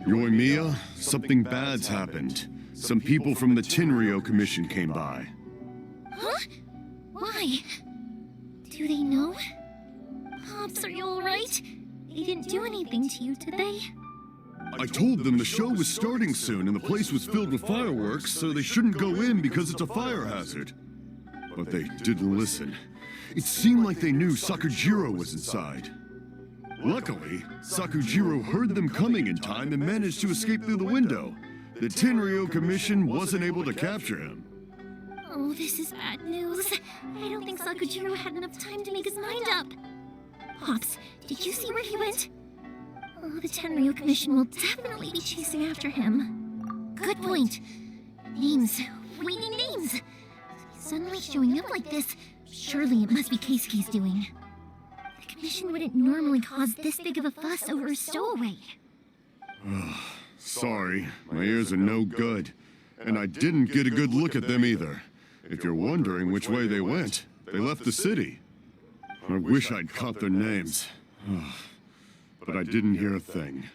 Yoimiya, something bad's happened. Some people from the Tenryou Commission came by. Huh? Why? Do they know? Pops, are you alright? They didn't do anything to you, did they? I told them the show was starting soon and the place was filled with fireworks, so they shouldn't go in because it's a fire hazard. But they didn't listen. It seemed like they knew Sakujiro was inside. Luckily, Sakujiro heard them coming in time and managed to escape through the window. The Tenryou Commission wasn't able to capture him. Oh, this is bad news. I don't think Sakujiro had enough time to make his mind up. Pops, did you see where he went? Oh, the Tenryou Commission will definitely be chasing after him. Good point. Names. We need names. Suddenly showing up like this, surely it must be Keisuke's doing. The Commission wouldn't normally cause this big of a fuss over a stowaway. Sorry, my ears are no good. And I didn't get a good look at them either. If you're wondering which way they went, they left the city. I wish I'd caught their names. But I didn't hear a thing.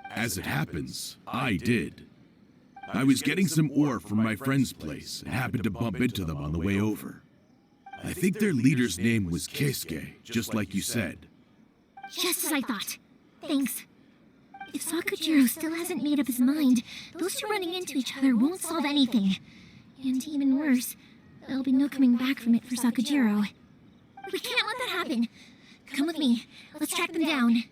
As it happens, I did. I was getting some ore from my friend's place and happened to bump into them on the way over. I think their leader's name was Keisuke, just like you said. Just as I thought. Thanks. If Sakujiro still hasn't made up his mind, those two running into each other won't solve anything. And even worse, there'll be no coming back from it for Sakujiro. We can't let that happen. Come with me. Let's track them down.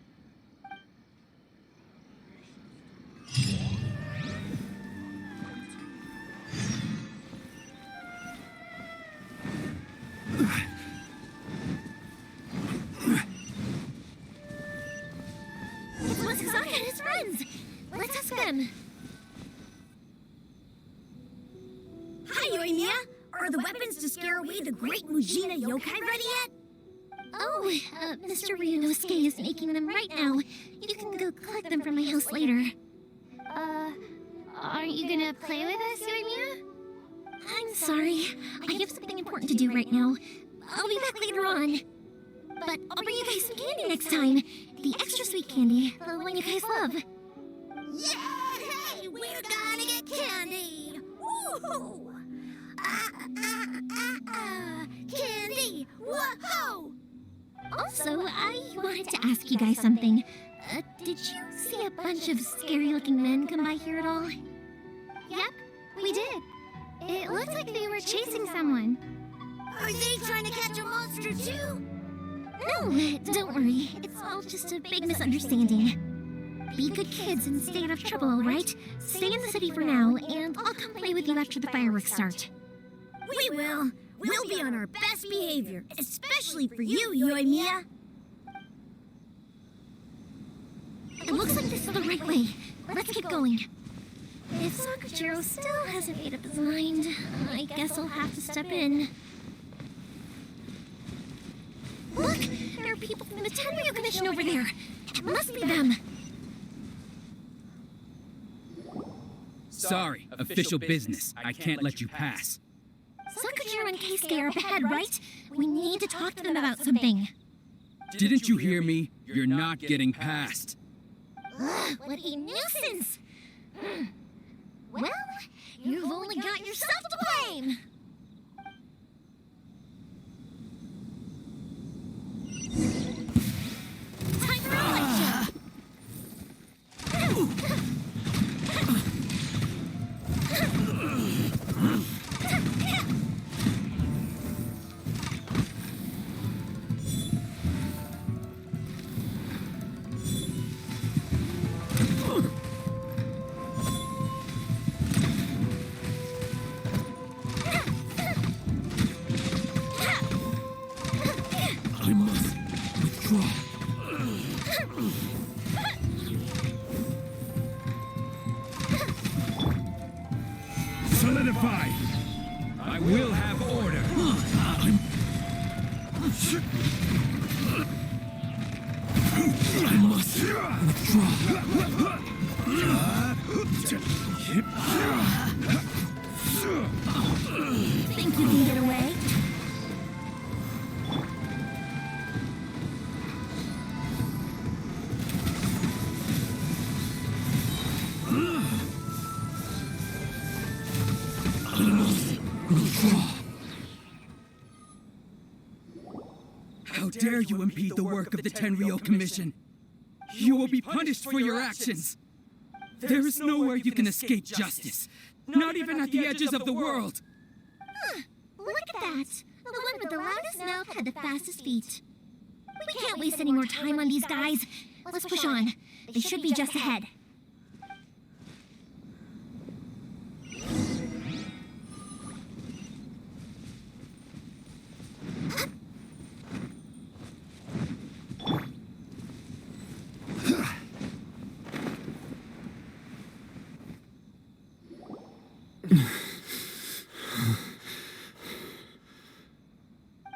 It's Masazaka and his friends. Let's ask them. Hi, Yoimiya. Are the weapons to scare away the great Mujina yokai ready yet? Oh, Mr. Ryunosuke is making them right now. You can go collect them from my house later. Aren't you gonna play with us, Yoimiya? I'm sorry. I have something important to do right now. I'll be back later on. But I'll bring you guys some candy next time. The extra sweet candy, the one you guys love. Yay! We're gonna get candy! Woohoo! Candy! Whoa! Also, I wanted to ask you guys something. Did you see a bunch of scary-looking men come by here at all? Yep, we did. It looked like they were chasing someone. Are they trying to catch a monster too? No, don't worry. It's all just a big misunderstanding. Be good kids and stay out of trouble, all right? Stay in the city for now, and I'll come play with you after the fireworks start. We will. We'll be on our best behavior, especially for you, Yoimiya. It looks like this is the right way. Let's get going. If Sakujiro still hasn't made up his mind, I guess I'll have to step in. Look! There are people from the Tenryu Commission over there! It must be them! Sorry, official business. I can't let you pass. Sakujiro and Keisuke are up ahead, right? We need to talk to them about something. Didn't you hear me? You're not getting past. Ugh, what a nuisance! Well, you've only got yourself to blame! Time for a lecture! I must withdraw. Solidify! I will have order. I must withdraw. Think you can get away? How dare you impede the work of the Tenryo Commission? You will be punished for your actions. There is nowhere you can escape justice, not even at the edges of the world. Huh, look at that. The one with the loudest mouth had the fastest feet. We can't waste any more time on these guys. Let's push on. They should be just ahead.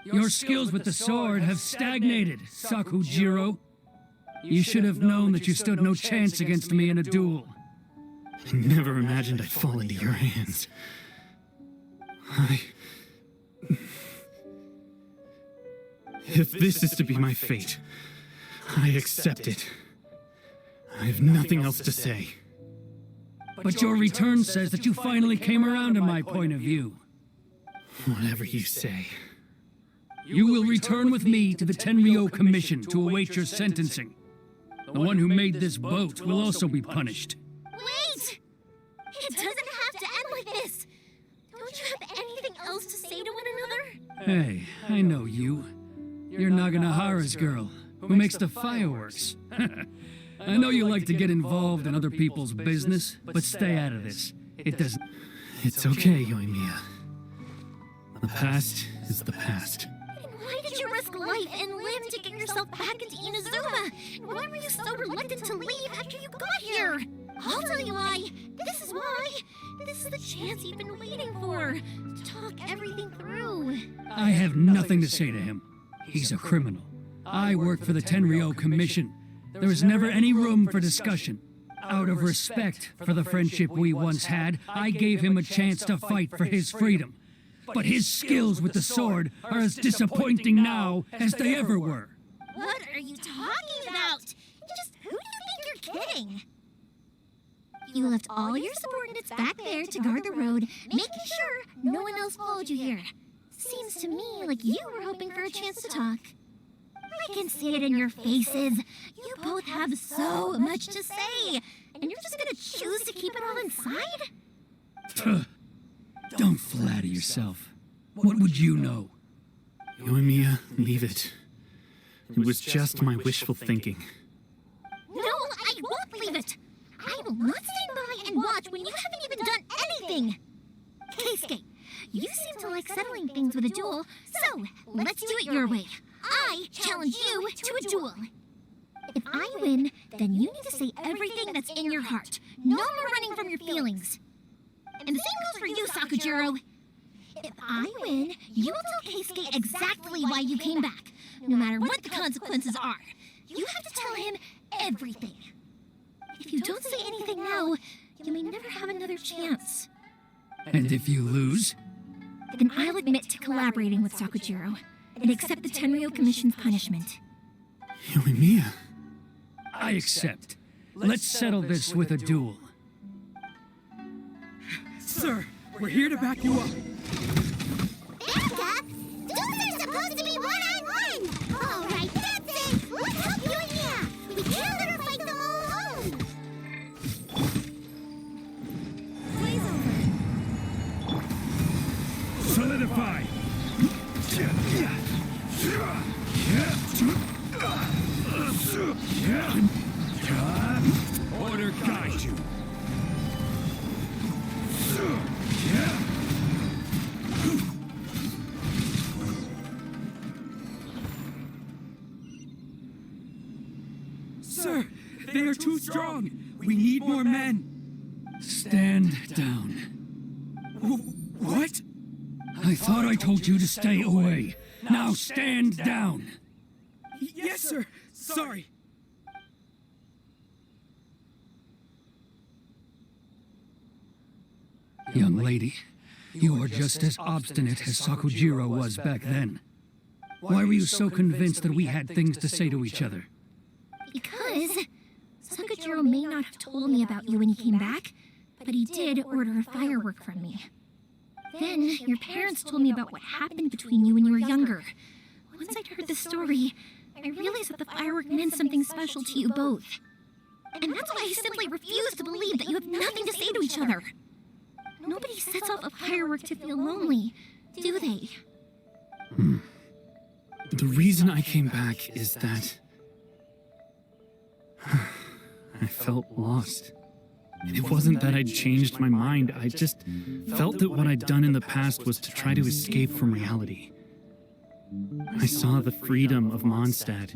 Your skills with the sword have stagnated, Sakujiro. You should have known that you stood no chance against me in a duel. I never imagined I'd fall into your hands. If this is to be my fate, I accept it. I have nothing else to say. But your return says that you finally came around to my point of view. Whatever you say. You will return with me to the Tenryo Commission to await your sentencing. The one who made this boat will also be punished. Wait! It doesn't have to end like this! Don't you have anything else to say to one another? Hey, I know you. You're Naganohara's girl, who makes the fireworks. I know you like to get involved in other people's business, but stay out of this. It doesn't... It's okay, Yoimiya. The past is the past. Then why did you risk life and limb to get yourself back into Inazuma? Why were you so reluctant to leave after you got here? I'll tell you why. This is why. This is the chance you've been waiting for. To talk everything through. I have nothing to say to him. He's a criminal. I work for the Tenryo Commission. There is never any room for discussion. Out of respect for the friendship we once had, I gave him a chance to fight for his freedom. But his skills with the sword are as disappointing now as they ever were. What are you talking about? Just who do you think you're kidding? You left all your subordinates back there to guard the road, making sure no one else followed you here. Seems to me like you were hoping for a chance to talk. I can see it in your faces. You both have so much to say, and you're just gonna choose to keep it all inside? Don't flatter yourself. What would you know? Yoimiya, leave it. It was just my wishful thinking. No, I won't believe it! I will not stand by and watch when you haven't even done anything! Keisuke, you seem to like settling things with a duel, so let's do it your way. I challenge you to a duel. If I win, then you need to say everything that's in your heart. No more running from your feelings. And the same goes for you, Sakujiro. If I win, you will tell Keisuke exactly why you came back, no matter what the consequences are. You have to tell him everything. If you don't say anything now, you may never have another chance. And if you lose? Then I'll admit to collaborating with Sakujiro and accept the Tenryou Commission's punishment. Yoimiya. I accept. Let's settle this with a duel. Sir, we're here to back you up. Backup? Duels are supposed to be one-on-one! Alright, that's it! Let's help Yoimiya! We can't let her fight them all alone! Play's over. Solidify! Order guide you! Sir, they are too strong. We need more men. Stand down. What? I thought I told you to stay away. Now stand down. Yes, sir. Sorry. Young lady, you are just as obstinate as Sakujiro was back then. Why were you so convinced that we had things to say to each other? Because Sakujiro may not have told me about you when he came back, but he did order a firework from me. Then your parents told me about what happened between you when you were younger. Once I'd heard the story, I realized that the firework meant something special to you both. And that's why I simply refuse to believe that you have nothing to say to each other. Nobody sets off a firework to feel lonely, do they? The reason I came back is that I felt lost. It wasn't that I'd changed my mind, I just felt that what I'd done in the past was to try to escape from reality. I saw the freedom of Mondstadt,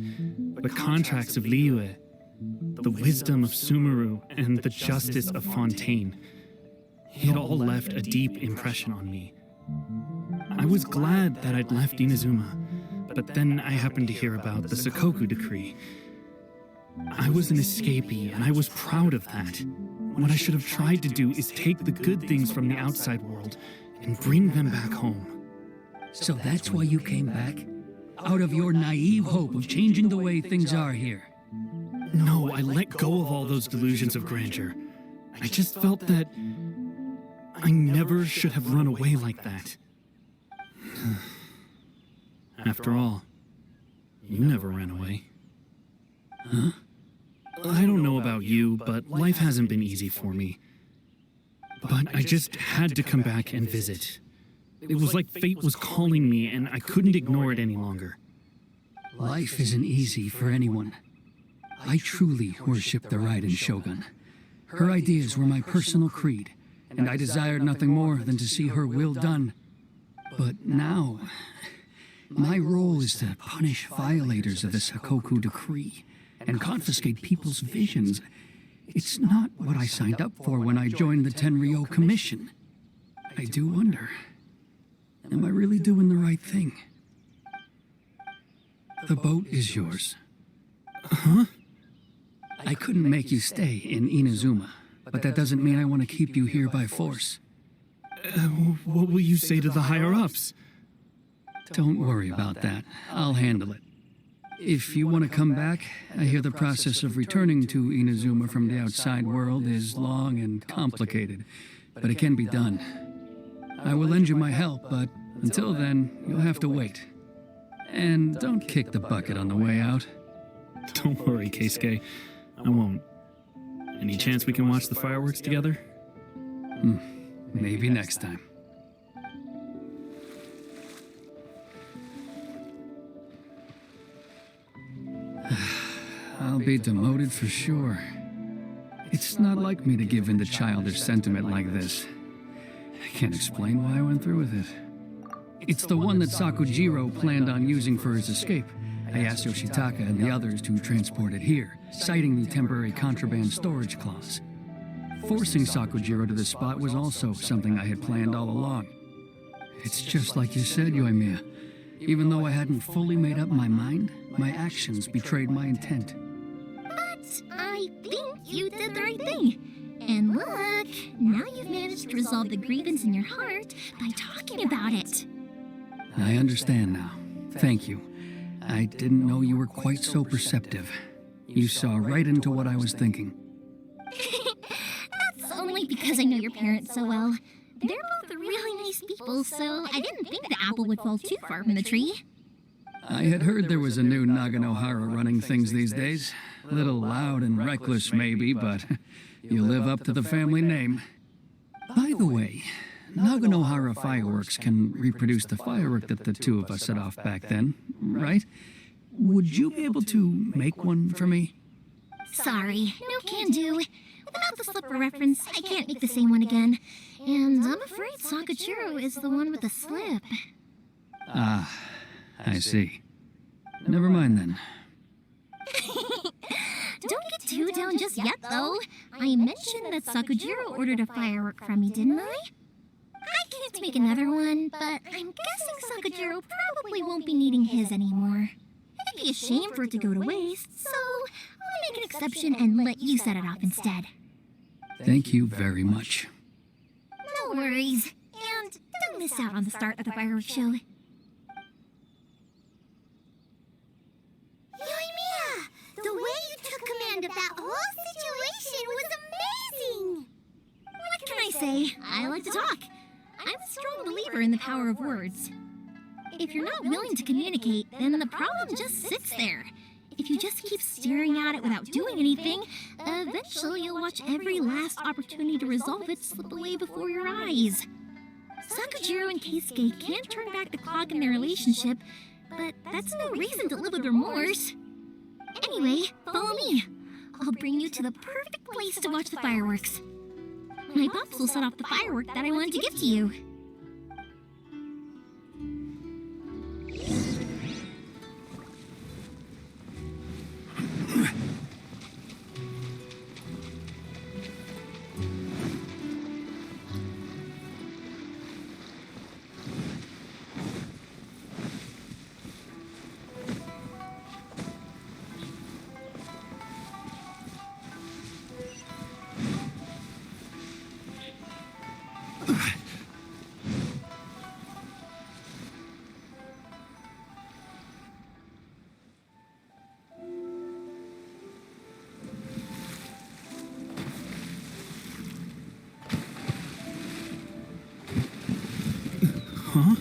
the contracts of Liyue, the wisdom of Sumeru, and the justice of Fontaine. It all left a deep impression on me. I was glad that I'd left Inazuma, but then I happened to hear about the Sakoku decree. I was an escapee, and I was proud of that. What I should have tried to do is take the good things from the outside world and bring them back home. So that's why you came back? Out of your naive hope of changing the way things are here? No, I let go of all those delusions of grandeur. I just felt that I never should have run away like that. After all, you never ran away. Huh? I don't know about you, but life hasn't been easy for me. But I just had to come back and visit. It was like fate was calling me, and I couldn't ignore it any longer. Life isn't easy for anyone. I truly worship the Raiden Shogun. Her ideas were my personal creed, and I desired nothing more than to see her will done. But now, my role is to punish violators of the Sakoku decree and confiscate people's visions. It's not what I signed up for when I joined the Tenryou Commission. I do wonder, am I really doing the right thing? The boat is yours. Huh? I couldn't make you stay in Inazuma, but that doesn't mean I want to keep you here by force. What will you say to the higher-ups? Don't worry about that. I'll handle it. If you want to come back, I hear the process of returning to Inazuma from the outside world is long and complicated, but it can be done. I will lend you my help, but until then, you'll have to wait. And don't kick the bucket on the way out. Don't worry, Keisuke. I won't. Any chance we can watch the fireworks together? Maybe next time. I'll be demoted for sure. It's not like me to give in to childish sentiment like this. I can't explain why I went through with it. It's the one that Sakujiro planned on using for his escape. I asked Yoshitaka and the others to transport it here, citing the temporary contraband storage clause. Forcing Sakujiro to this spot was also something I had planned all along. It's just like you said, Yoimiya. Even though I hadn't fully made up my mind, my actions betrayed my intent. But I think you did the right thing. And look, now you've managed to resolve the grievance in your heart by talking about it. I understand now. Thank you. I didn't know you were quite so perceptive. You saw right into what I was thinking. That's only because I know your parents so well. They're both really nice people, so I didn't think the apple would fall too far from the tree. I had heard there was a new Naganohara running things these days. Little loud and reckless, maybe, but you live up to the family name. By the way, Naganohara fireworks can reproduce the firework that the two of us set off back then, right? Would you be able to make one for me? Sorry, no can do. Without the slipper reference, I can't make the same one again. And I'm afraid Sakujiro is the one with the slip. Ah, I see. Never mind then. Don't get too down just yet, though. I mentioned that Sakujiro ordered a firework from me, didn't I? I can't make another one, but I'm guessing Sakujiro probably won't be needing his anymore. It'd be a shame for it to go to waste, so I'll make an exception and let you set it off instead. Thank you very much. No worries. And don't miss out on the start of the fireworks show. Yoimiya! The way you took command of that whole situation was amazing! What can I say? I like to talk. I'm a strong believer in the power of words. If you're not willing to communicate, then the problem just sits there. If you just keep staring at it without doing anything, eventually you'll watch every last opportunity to resolve it slip away before your eyes. Sakujiro and Keisuke can't turn back the clock in their relationship, but that's no reason to live with remorse. Anyway, follow me. I'll bring you to the perfect place to watch the fireworks. My pops will set off the firework that I wanted to give to you. Huh?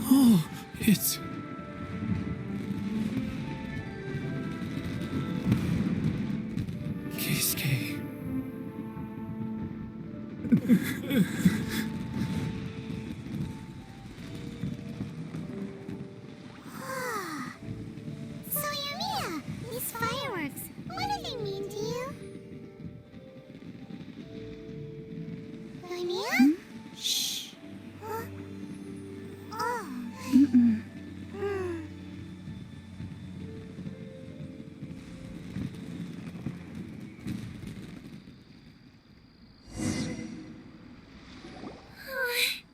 Oh, it's... Keisuke. So, Yoimiya, these fireworks, what do they mean to you? Yoimiya? Shh. Huh? Oh.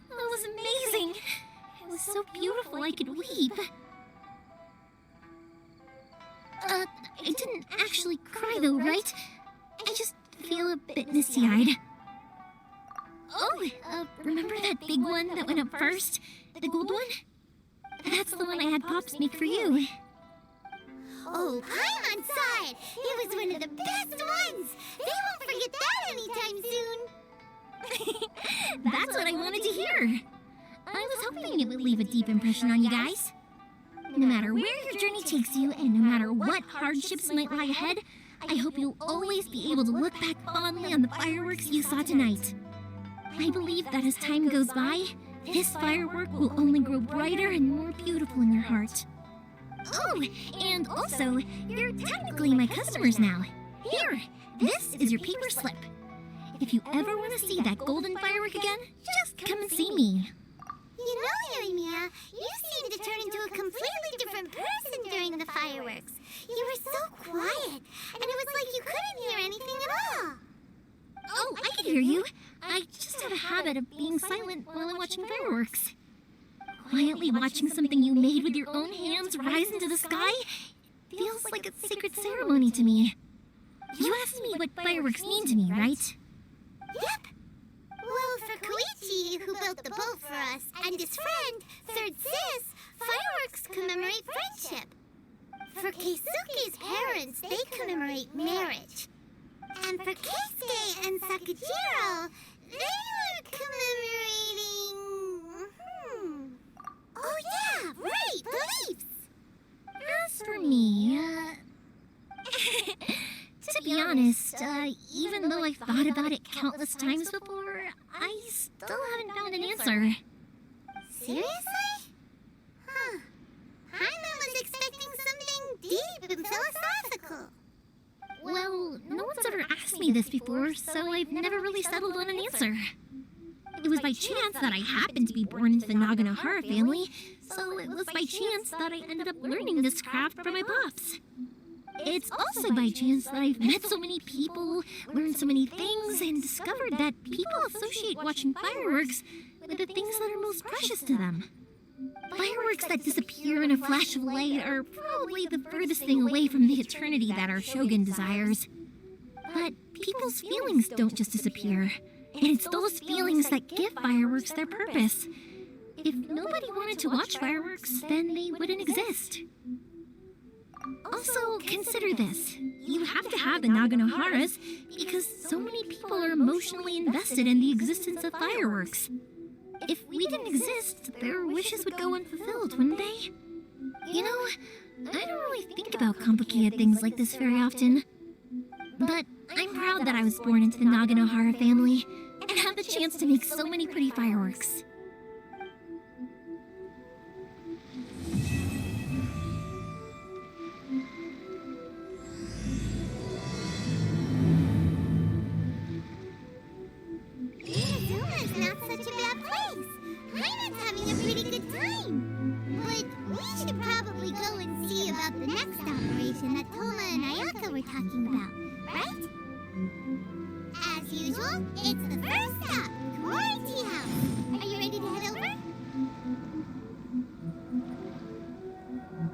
That was amazing. It was so beautiful I could weep. I didn't actually cry though, right? I just feel a bit misty-eyed. Oh, remember that big one that went up first? The gold one? That's the one I had Pops make for you. Oh, I'm on side. It was one of the best ones. They won't forget that anytime soon. That's what I wanted to hear. I was hoping it would leave a deep impression on you guys. No matter where your journey takes you, and no matter what that hardships might lie ahead, I hope you'll always be able to look back fondly on the fireworks you saw tonight. I believe that as time goes by, this firework will only grow brighter and more beautiful in your heart. Oh, and also, you're technically my customers now. Here, this is your paper slip. If you ever want to see that golden firework again, just come and see me. You know, Yoimiya, you seemed to turn into a completely different person during the fireworks. You were so quiet, and it was like you couldn't hear anything at all. Oh, I can hear you. I just have a habit of being silent while I'm watching fireworks. Quietly watching something you made with your own hands rise into the sky feels like a sacred ceremony to me. You asked me what fireworks mean to me, right? Yep. Well, for Koichi, who built the boat for us, and his friend, Third Sis, fireworks commemorate friendship. For Keisuke's parents, they commemorate marriage. And for Keisuke and Sakajiro, they were commemorating... Oh yeah, right, beliefs! As for me, to be honest, even though I've thought about it countless times before, I still haven't found an answer. Seriously? Huh. Paimon was expecting something deep and philosophical. Well, no one's ever asked me this before, so I've never really settled on an answer. It was by chance that I happened to be born into the Naganohara family, so it was by chance that I ended up learning this craft from my pops. It's also by chance that I've met so many people, learned so many things, and discovered that people associate watching fireworks with the things that are most precious to them. Fireworks that disappear in a flash of light are probably the furthest thing away from the eternity that our shogun desires. But people's feelings don't just disappear, and it's those feelings that give fireworks their purpose. If nobody wanted to watch fireworks, then they wouldn't exist. Also, consider this. You have to have the Naganoharas because so many people are emotionally invested in the existence of fireworks. If we didn't exist, their wishes would go unfulfilled, wouldn't they? You know, I don't really think about complicated things like this very often. But I'm proud that I was born into the Naganohara family and have the chance to make so many pretty fireworks. Inuzuma's not such a bad place. Paimon's having a pretty good time. But we should probably go and see about the next operation that Toma and Ayaka were talking about, right? As usual, it's the first